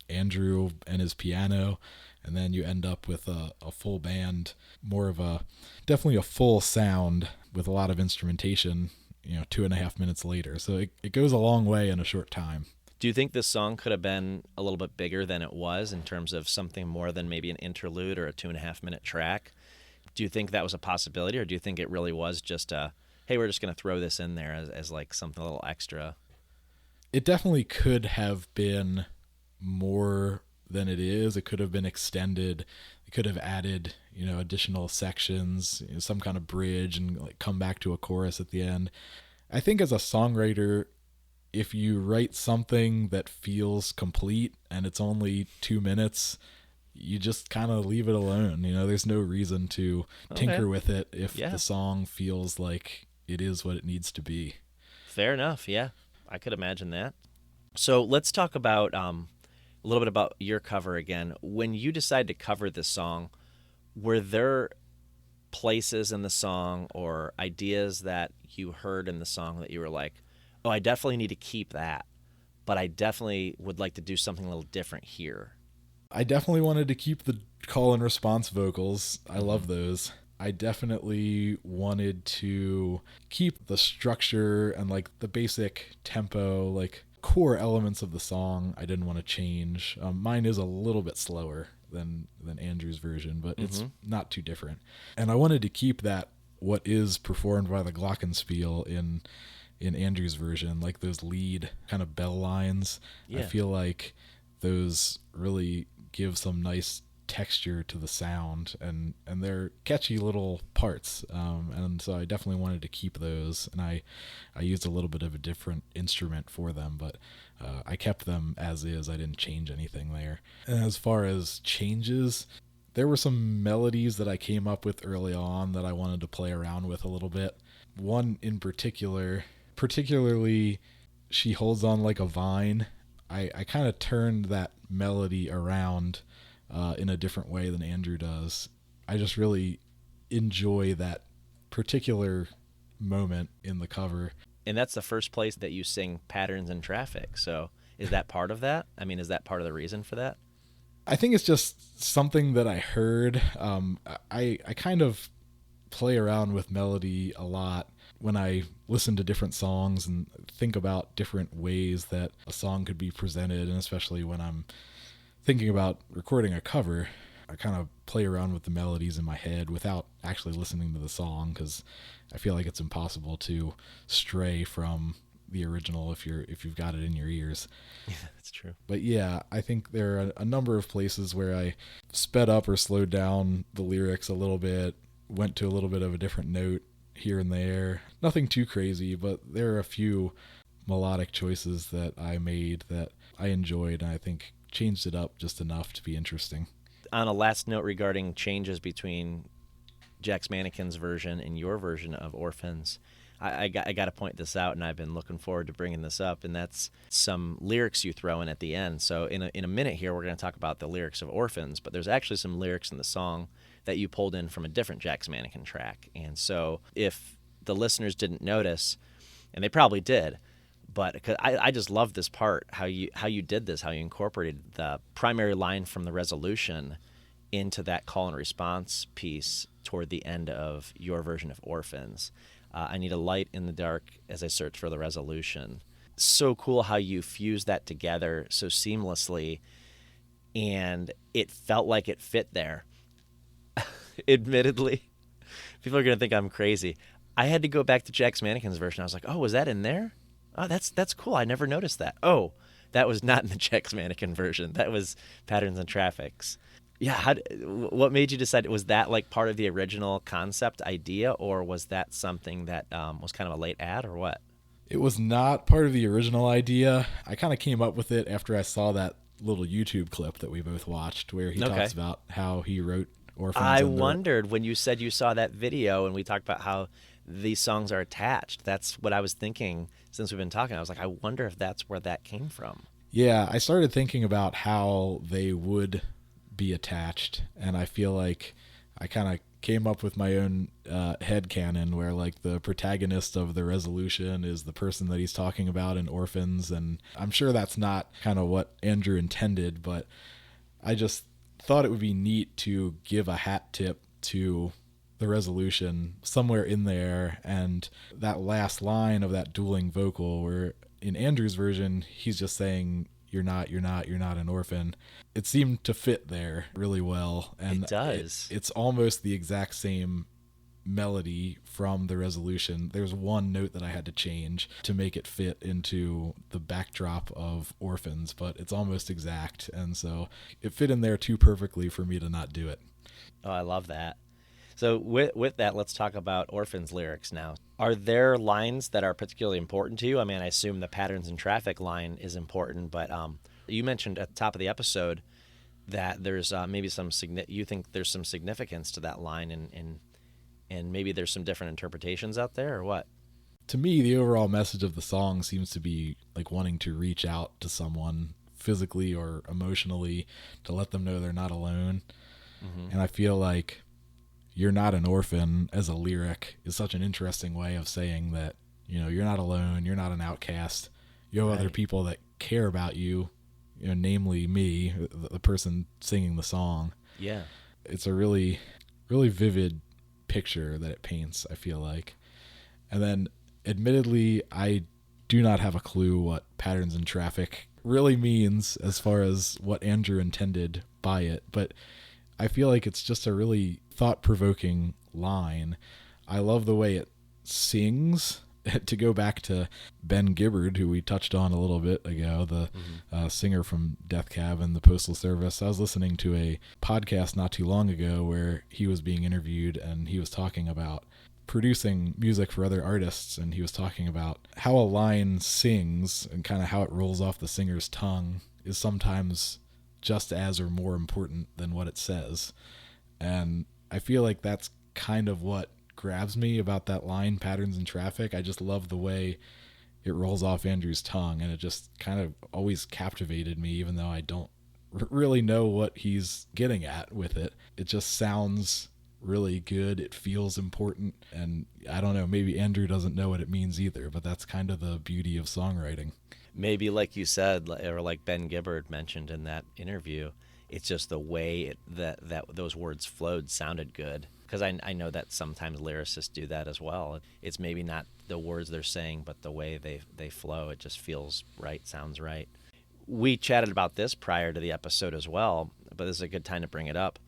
Andrew and his piano, and then you end up with a full band, definitely a full sound with a lot of instrumentation, 2.5 minutes later. So it goes a long way in a short time. Do you think this song could have been a little bit bigger than it was in terms of something more than maybe an interlude or a 2.5-minute track? Do you think that was a possibility, or do you think it really was just hey, we're just going to throw this in there as like something a little extra? It definitely could have been more than it is. It could have been extended. It could have added, additional sections, some kind of bridge, and like come back to a chorus at the end. I think as a songwriter, if you write something that feels complete and it's only 2 minutes, you just kind of leave it alone. There's no reason to tinker with it if the song feels like it is what it needs to be. Fair enough. Yeah, I could imagine that. So let's talk about a little bit about your cover again. When you decided to cover this song, were there places in the song or ideas that you heard in the song that you were like, oh, I definitely need to keep that, but I definitely would like to do something a little different here? I definitely wanted to keep the call and response vocals. I love those. I definitely wanted to keep the structure and like the basic tempo, like core elements of the song. I didn't want to change. Mine is a little bit slower than Andrew's version, but it's not too different. And I wanted to keep that, what is performed by the glockenspiel in Andrew's version, like those lead kind of bell lines. I feel like those really give some nice texture to the sound, and they're catchy little parts, and so I definitely wanted to keep those, and I used a little bit of a different instrument for them, but I kept them as is. I didn't change anything there. And as far as changes, there were some melodies that I came up with early on that I wanted to play around with a little bit. One in particularly She Holds On Like a Vine. I kind of turned that melody around in a different way than Andrew does. I just really enjoy that particular moment in the cover. And that's the first place that you sing Patterns in Traffic. So is that part of that? I mean, is that part of the reason for that? I think it's just something that I heard. I kind of play around with melody a lot when I listen to different songs and think about different ways that a song could be presented, and especially when I'm thinking about recording a cover, I kind of play around with the melodies in my head without actually listening to the song, because I feel like it's impossible to stray from the original if you've got it in your ears. Yeah, that's true. But yeah, I think there are a number of places where I sped up or slowed down the lyrics a little bit, went to a little bit of a different note here and there. Nothing too crazy, but there are a few melodic choices that I made that I enjoyed, and I think changed it up just enough to be interesting. On a last note regarding changes between Jack's Mannequin's version and your version of Orphans, I got to point this out, and I've been looking forward to bringing this up, and that's some lyrics you throw in at the end. So in a minute here, we're going to talk about the lyrics of Orphans, but there's actually some lyrics in the song that you pulled in from a different Jack's Mannequin track. And so if the listeners didn't notice, and they probably did, but I just love this part, how you did this, how you incorporated the primary line from the resolution into that call and response piece toward the end of your version of Orphans. I need a light in the dark as I search for the resolution. So cool how you fused that together so seamlessly, and it felt like it fit there. Admittedly, people are going to think I'm crazy. I had to go back to Jack's Mannequin's version. I was like, oh, was that in there? Oh, that's cool. I never noticed that. Oh, that was not in the Jack's Mannequin version. That was Patterns and Traffics. Yeah, what made you decide? Was that like part of the original concept idea, or was that something that was kind of a late add, or what? It was not part of the original idea. I kind of came up with it after I saw that little YouTube clip that we both watched where he talks about how he wrote Orphans. I wondered when you said you saw that video and we talked about how these songs are attached. That's what I was thinking since we've been talking. I was like, I wonder if that's where that came from. Yeah, I started thinking about how they would be attached, and I feel like I kind of came up with my own headcanon where like the protagonist of the resolution is the person that he's talking about in Orphans, and I'm sure that's not kind of what Andrew intended, but I just thought it would be neat to give a hat tip to the resolution somewhere in there, and that last line of that dueling vocal where in Andrew's version he's just saying you're not an orphan. It seemed to fit there really well, and it does. It's almost the exact same melody from the resolution. There's one note that I had to change to make it fit into the backdrop of Orphans, but it's almost exact, and so it fit in there too perfectly for me to not do it. Oh, I love that. So with that, let's talk about Orphans lyrics now. Are there lines that are particularly important to you? I mean, I assume the Patterns in Traffic line is important, but you mentioned at the top of the episode that there's maybe you think there's some significance to that line, and maybe there's some different interpretations out there, or what? To me, the overall message of the song seems to be like wanting to reach out to someone physically or emotionally to let them know they're not alone. Mm-hmm. And I feel like "You're not an orphan" as a lyric is such an interesting way of saying that, you know, you're not alone, you're not an outcast, you have other people that care about you, you know, namely me, the person singing the song. Yeah. It's a really, really vivid picture that it paints, I feel like. And then, admittedly, I do not have a clue what Patterns in Traffic really means as far as what Andrew intended by it, but I feel like it's just a really thought-provoking line. I love the way it sings. To go back to Ben Gibbard, who we touched on a little bit ago, the singer from Death Cab and the Postal Service, I was listening to a podcast not too long ago where he was being interviewed, and he was talking about producing music for other artists, and he was talking about how a line sings and kind of how it rolls off the singer's tongue is sometimes just as or more important than what it says. And I feel like that's kind of what grabs me about that line, Patterns in Traffic. I just love the way it rolls off Andrew's tongue, and it just kind of always captivated me, even though I don't really know what he's getting at with it. It just sounds really good. It feels important. And I don't know, maybe Andrew doesn't know what it means either, but that's kind of the beauty of songwriting. Maybe like you said, or like Ben Gibbard mentioned in that interview, it's just the way that those words flowed sounded good. Because I know that sometimes lyricists do that as well. It's maybe not the words they're saying, but the way they flow. It just feels right, sounds right. We chatted about this prior to the episode as well, but this is a good time to bring it up.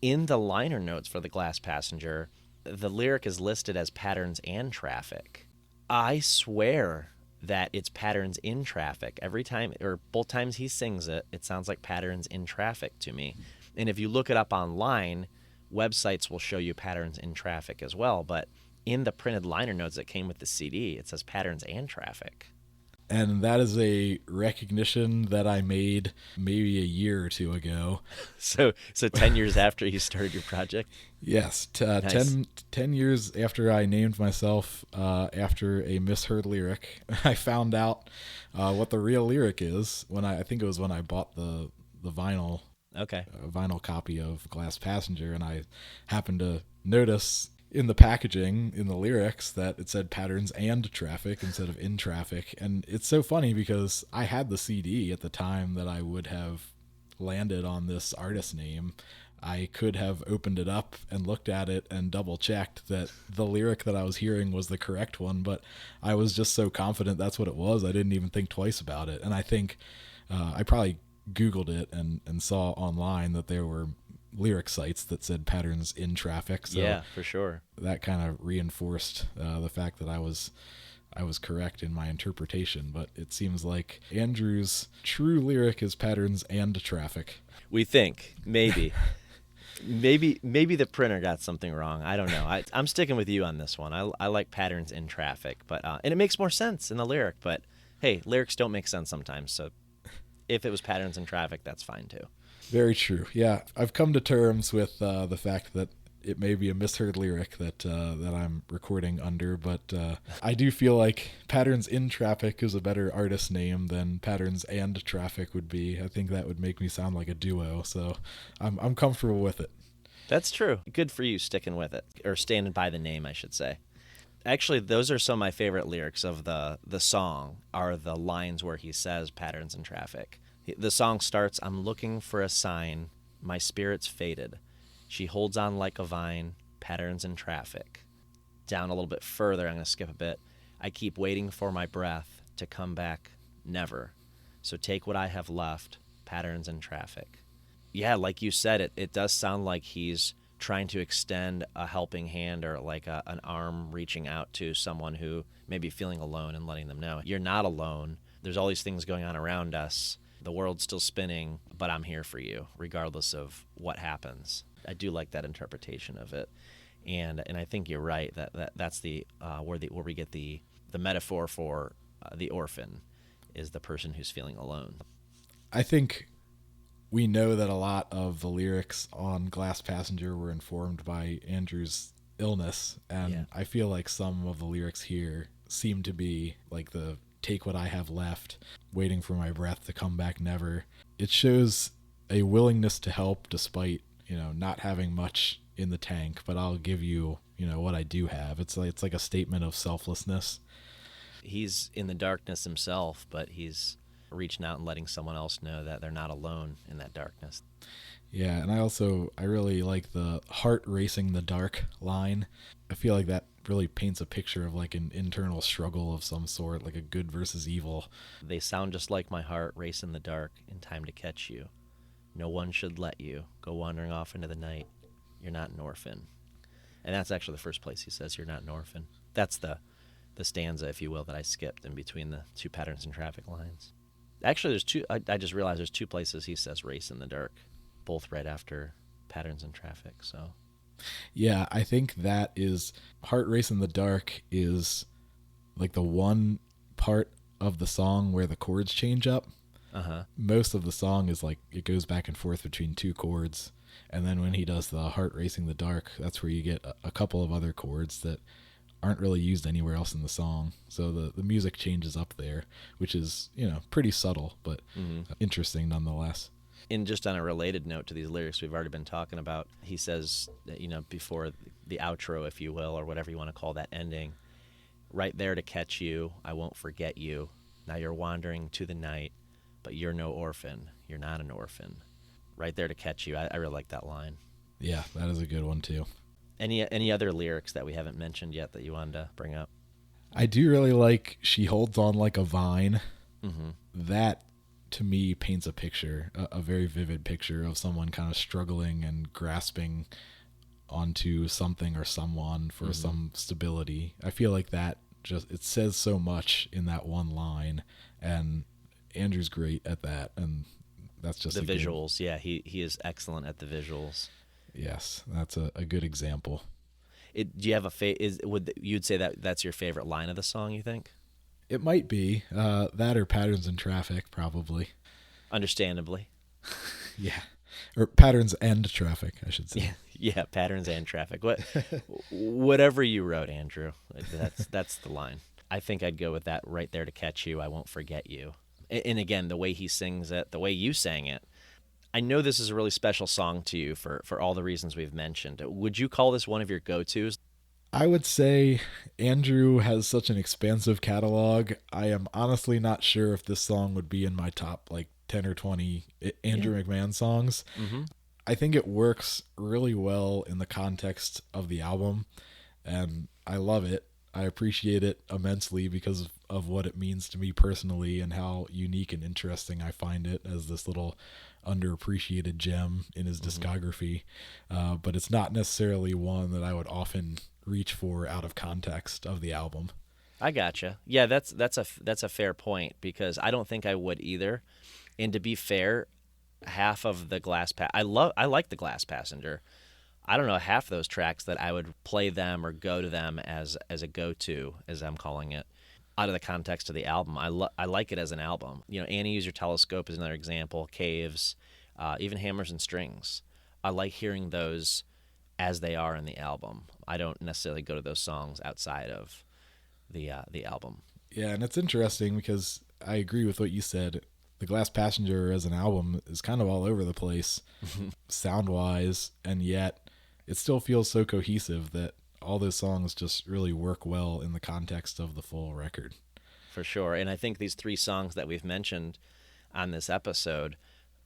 In the liner notes for The Glass Passenger, the lyric is listed as patterns and traffic. I swear that it's patterns in traffic. Every time, or both times he sings it, it sounds like patterns in traffic to me. And if you look it up online, websites will show you patterns in traffic as well. But in the printed liner notes that came with the CD, it says patterns and traffic. And that is a recognition that I made maybe a year or two ago. So 10 years after you started your project? Yes, Nice. 10 years after I named myself after a misheard lyric, I found out what the real lyric is when I think it was when I bought the vinyl Okay. vinyl copy of Glass Passenger, and I happened to notice in the packaging, in the lyrics, that it said patterns and traffic instead of in traffic. And it's so funny because I had the CD at the time that I would have landed on this artist name. I could have opened it up and looked at it and double checked that the lyric that I was hearing was the correct one, but I was just so confident that's what it was. I didn't even think twice about it. And I think I probably Googled it and saw online that there were lyric sites that said patterns in traffic. So Yeah, for sure. that kind of reinforced the fact that I was correct in my interpretation. But it seems like Andrew's true lyric is patterns and traffic. We think, maybe. Maybe the printer got something wrong. I don't know. I'm sticking with you on this one. I like patterns in traffic, but and it makes more sense in the lyric. But hey, lyrics don't make sense sometimes. So if it was patterns in traffic, that's fine too. Very true. Yeah, I've come to terms with the fact that it may be a misheard lyric that I'm recording under, but I do feel like Patterns in Traffic is a better artist name than Patterns and Traffic would be. I think that would make me sound like a duo, so I'm comfortable with it. That's true. Good for you sticking with it, or standing by the name, I should say. Actually, those are some of my favorite lyrics of the song, are the lines where he says patterns in traffic. The song starts, I'm looking for a sign, my spirit's faded. She holds on like a vine, patterns in traffic. Down a little bit further, I'm going to skip a bit. I keep waiting for my breath to come back, never. So take what I have left, patterns in traffic. Yeah, like you said, it does sound like he's trying to extend a helping hand, or like an arm reaching out to someone who may be feeling alone and letting them know, you're not alone. There's all these things going on around us. The world's still spinning, but I'm here for you, regardless of what happens. I do like that interpretation of it, and I think you're right that's the where we get the metaphor for the orphan is the person who's feeling alone. I think we know that a lot of the lyrics on Glass Passenger were informed by Andrew's illness, and Yeah. I feel like some of the lyrics here seem to be like the take what I have left, waiting for my breath to come back, never. It shows a willingness to help despite, not having much in the tank, but I'll give you, what I do have. It's like a statement of selflessness. He's in the darkness himself, but he's reaching out and letting someone else know that they're not alone in that darkness. Yeah, and I really like the heart racing the dark line. I feel like that really paints a picture of like an internal struggle of some sort, like a good versus evil. They sound just like my heart race in the dark in time to catch you. No one should let you go wandering off into the night. You're not an orphan. And that's actually the first place he says you're not an orphan. That's the stanza, if you will, that I skipped in between the two patterns in traffic lines. Actually, there's two. I just realized there's two places he says race in the dark, both right after patterns in traffic. So Yeah, I think that is Heart Race in the Dark is like the one part of the song where the chords change up. Most of the song is like it goes back and forth between two chords, and then when he does the Heart Racing the Dark, that's where you get a couple of other chords that aren't really used anywhere else in the song. So the music changes up there, which is, pretty subtle, but interesting nonetheless. And just on a related note to these lyrics we've already been talking about, he says, before the outro, if you will, or whatever you want to call that ending, right there to catch you, I won't forget you. Now you're wandering to the night, but you're no orphan. You're not an orphan. Right there to catch you. I really like that line. Yeah, that is a good one too. Any other lyrics that we haven't mentioned yet that you wanted to bring up? I do really like "She holds on like a vine." Mm-hmm. That, to me, paints a picture, a very vivid picture of someone kind of struggling and grasping onto something or someone for some stability. I feel like that it says so much in that one line, and Andrew's great at that, and that's just the visuals. Yeah, he is excellent at the visuals. Yes, that's a good example. Do you have you'd say that's your favorite line of the song, you think? It might be that or Patterns in Traffic, probably. Understandably. Yeah. Or Patterns and Traffic, I should say. Yeah, Patterns and Traffic. Whatever you wrote, Andrew, that's the line. I think I'd go with that, right there to catch you, I won't forget you. And again, the way he sings it, the way you sang it, I know this is a really special song to you for all the reasons we've mentioned. Would you call this one of your go-tos? I would say Andrew has such an expansive catalog. I am honestly not sure if this song would be in my top 10 or 20 Andrew McMahon songs. Mm-hmm. I think it works really well in the context of the album, and I love it. I appreciate it immensely because of what it means to me personally and how unique and interesting I find it as this little underappreciated gem in his discography. But it's not necessarily one that I would often reach for out of context of the album. I gotcha. Yeah, that's a fair point, because I don't think I would either. And to be fair, half of the I like the Glass Passenger. I don't know, half of those tracks that I would play them or go to them as a go-to, as I'm calling it, out of the context of the album. I like it as an album. Annie Use Your Telescope is another example. Caves, even Hammers and Strings. I like hearing those as they are in the album. I don't necessarily go to those songs outside of the album. Yeah, and it's interesting because I agree with what you said. The Glass Passenger as an album is kind of all over the place sound-wise, and yet it still feels so cohesive that all those songs just really work well in the context of the full record. For sure. And I think these three songs that we've mentioned on this episode,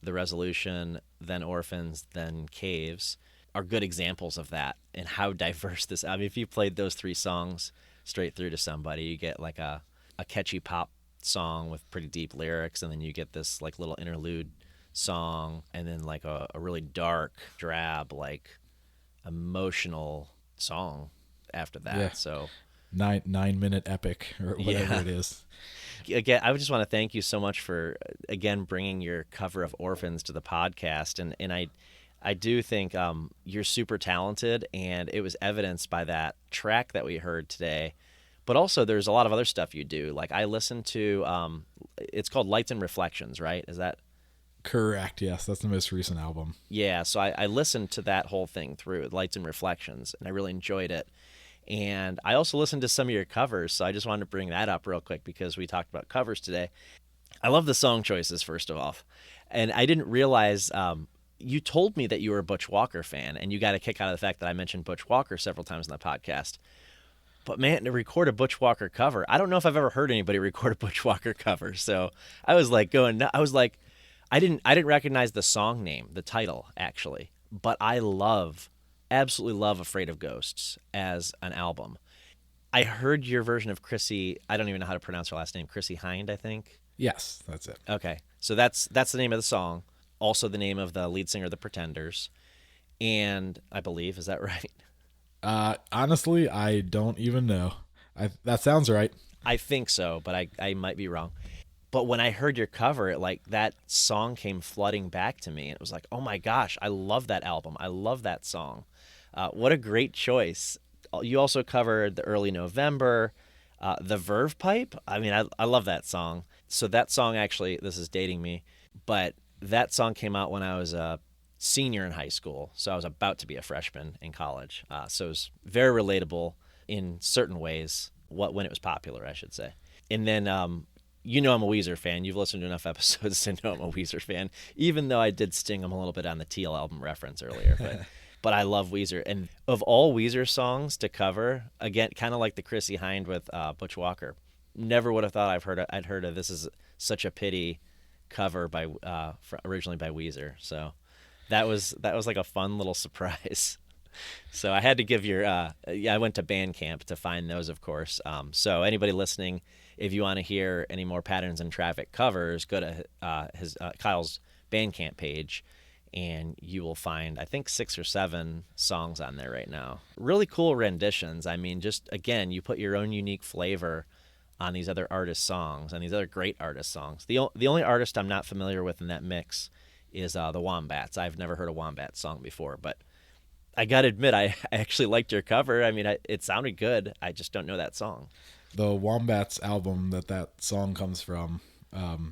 The Resolution, then Orphans, then Caves, are good examples of that and how diverse this. I mean, if you played those three songs straight through to somebody, you get a catchy pop song with pretty deep lyrics, and then you get this little interlude song, and then a really dark, drab, emotional song after that. Yeah. So 9-minute epic or whatever it is. Again, I just want to thank you so much for again bringing your cover of Orphans to the podcast, and I do think you're super talented, and it was evidenced by that track that we heard today. But also, there's a lot of other stuff you do. I listened to, it's called Lights and Reflections, right? Is that correct? Yes, that's the most recent album. Yeah, so I listened to that whole thing through, Lights and Reflections, and I really enjoyed it. And I also listened to some of your covers, so I just wanted to bring that up real quick because we talked about covers today. I love the song choices, first of all. And I didn't realize, you told me that you were a Butch Walker fan, and you got a kick out of the fact that I mentioned Butch Walker several times in the podcast. But man, to record a Butch Walker cover, I don't know if I've ever heard anybody record a Butch Walker cover. So I was I didn't recognize the song name, the title actually, but I absolutely love Afraid of Ghosts as an album. I heard your version of Chrissy, I don't even know how to pronounce her last name, Chrissy Hind, I think. Yes, that's it. Okay. So that's the name of the song, also the name of the lead singer of the Pretenders. And I believe, is that right? Honestly, I don't even know. That sounds right. I think so, but I might be wrong. But when I heard your cover, that song came flooding back to me. And it was oh my gosh, I love that album. I love that song. What a great choice. You also covered the Early November, the Verve Pipe. I mean, I love that song. So that song actually, this is dating me, but that song came out when I was a senior in high school. So I was about to be a freshman in college. So it was very relatable in certain ways when it was popular, I should say. And then you know I'm a Weezer fan. You've listened to enough episodes to know I'm a Weezer fan, even though I did sting him a little bit on the Teal album reference earlier. But I love Weezer. And of all Weezer songs to cover, again, kind of like the Chrissy Hind with Butch Walker, never would have thought I'd heard of This Is Such a Pity cover by originally by Weezer. So that was like a fun little surprise. So I had to give I went to Bandcamp to find those, of course. So anybody listening, if you want to hear any more Patterns in Traffic covers, go to Kyle's Bandcamp page, and you will find, I think, 6 or 7 songs on there right now. Really cool renditions. I mean, just, again, you put your own unique flavor on these other artists' songs, and these other great artists' songs. The only artist I'm not familiar with in that mix is the Wombats. I've never heard a Wombats song before, but I got to admit, I actually liked your cover. I mean, it sounded good. I just don't know that song. The Wombats album that song comes from,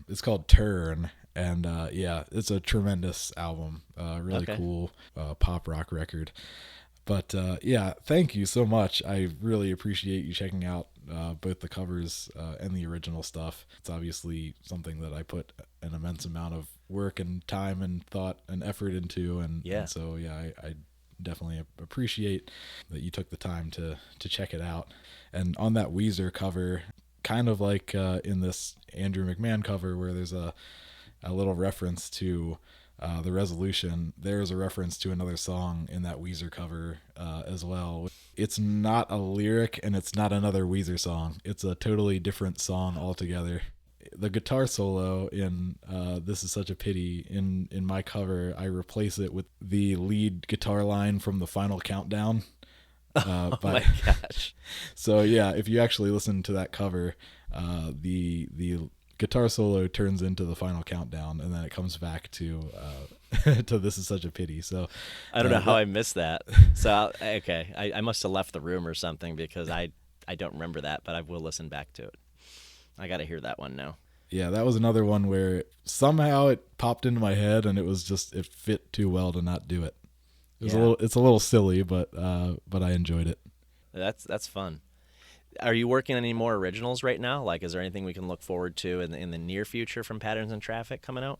it's called Turn, and yeah, it's a tremendous album. Really cool pop rock record. But yeah, thank you so much. I really appreciate you checking out both the covers and the original stuff. It's obviously something that I put an immense amount of work and time and thought and effort into, and so yeah, I definitely appreciate that you took the time to check it out. And on that Weezer cover, kind of like in this Andrew McMahon cover where there's a little reference to The Resolution, there's a reference to another song in that Weezer cover as well. It's not a lyric and it's not another Weezer song. It's a totally different song altogether. The guitar solo in This Is Such a Pity, in my cover, I replace it with the lead guitar line from The Final Countdown. Oh my gosh. So yeah, if you actually listen to that cover, the guitar solo turns into The Final Countdown, and then it comes back to to This Is Such a Pity. So I don't know how I missed that. So okay, I must have left the room or something, because I don't remember that, but I will listen back to it. I got to hear that one now. Yeah, that was another one where somehow it popped into my head, and it fit too well to not do it. It's a little silly, but I enjoyed it. That's fun. Are you working on any more originals right now? Like, is there anything we can look forward to in the near future from Patterns in Traffic coming out?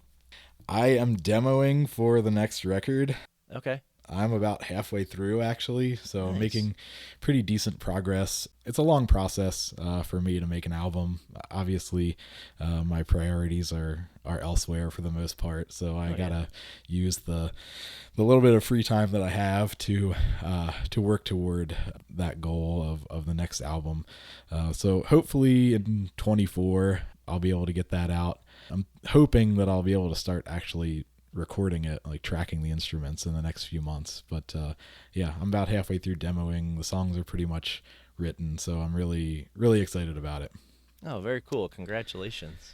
I am demoing for the next record. Okay. I'm about halfway through, actually, so Nice. Making pretty decent progress. It's a long process for me to make an album. Obviously, my priorities are elsewhere for the most part, so I gotta use the little bit of free time that I have to work toward that goal of the next album. So hopefully in 24, I'll be able to get that out. I'm hoping that I'll be able to start actually recording it, like tracking the instruments in the next few months. But yeah, I'm about halfway through demoing. The songs are pretty much written, so I'm really, really excited about it. Oh, very cool. Congratulations.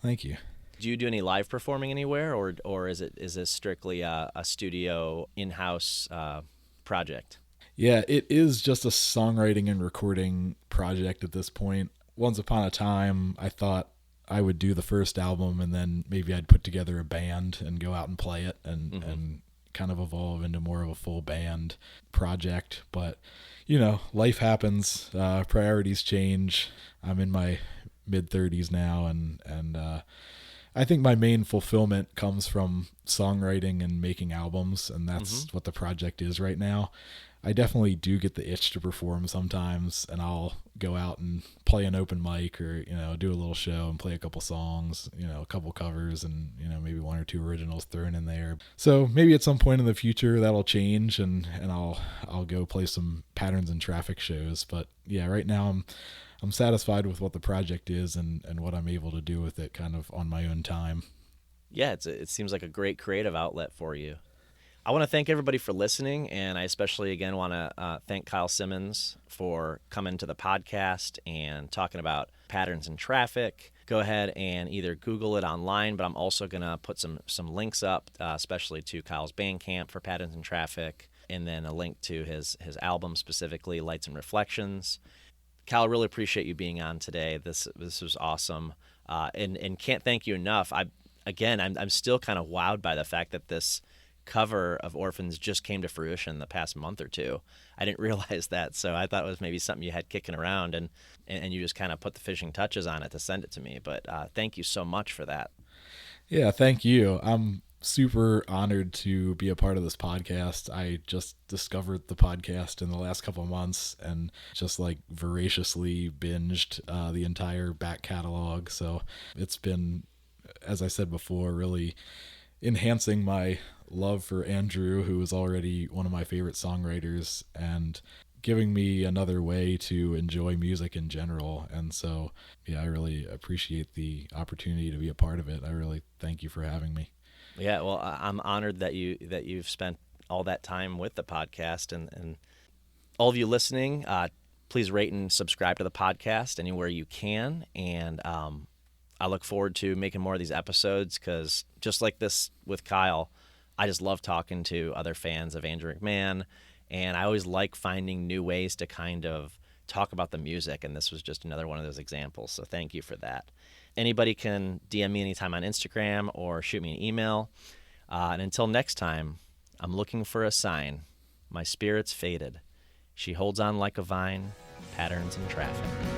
Thank you. Do you do any live performing anywhere, or is this strictly a studio in-house project? Yeah, it is just a songwriting and recording project at this point. Once upon a time, I thought I would do the first album, and then maybe I'd put together a band and go out and play it and kind of evolve into more of a full band project. But, life happens, priorities change. I'm in my mid-30s now, and I think my main fulfillment comes from songwriting and making albums, and that's what the project is right now. I definitely do get the itch to perform sometimes, and I'll go out and play an open mic or, do a little show and play a couple songs, a couple covers and, maybe 1 or 2 originals thrown in there. So maybe at some point in the future that'll change and I'll go play some Patterns in Traffic shows. But yeah, right now I'm satisfied with what the project is and what I'm able to do with it kind of on my own time. Yeah, it seems like a great creative outlet for you. I want to thank everybody for listening, and I especially, again, want to thank Kyle Simmons for coming to the podcast and talking about Patterns in Traffic. Go ahead and either Google it online, but I'm also going to put some links up, especially to Kyle's Bandcamp for Patterns in Traffic, and then a link to his album, specifically Lights and Reflections. Kyle, I really appreciate you being on today. This was awesome, and can't thank you enough. I'm still kind of wowed by the fact that this cover of Orphans just came to fruition the past month or two. I didn't realize that, so I thought it was maybe something you had kicking around, and you just kind of put the finishing touches on it to send it to me. But thank you so much for that. Yeah, thank you. I'm super honored to be a part of this podcast. I just discovered the podcast in the last couple of months and just like voraciously binged the entire back catalog. So it's been, as I said before, really enhancing my love for Andrew, who is already one of my favorite songwriters, and giving me another way to enjoy music in general. And so, yeah, I really appreciate the opportunity to be a part of it. I really thank you for having me. Yeah, well, I'm honored that you've spent all that time with the podcast, and all of you listening, please rate and subscribe to the podcast anywhere you can. And I look forward to making more of these episodes, because just like this with Kyle, I just love talking to other fans of Andrew McMahon, and I always like finding new ways to kind of talk about the music, and this was just another one of those examples, so thank you for that. Anybody can DM me anytime on Instagram or shoot me an email. And until next time, I'm looking for a sign. My spirit's faded. She holds on like a vine, patterns in traffic.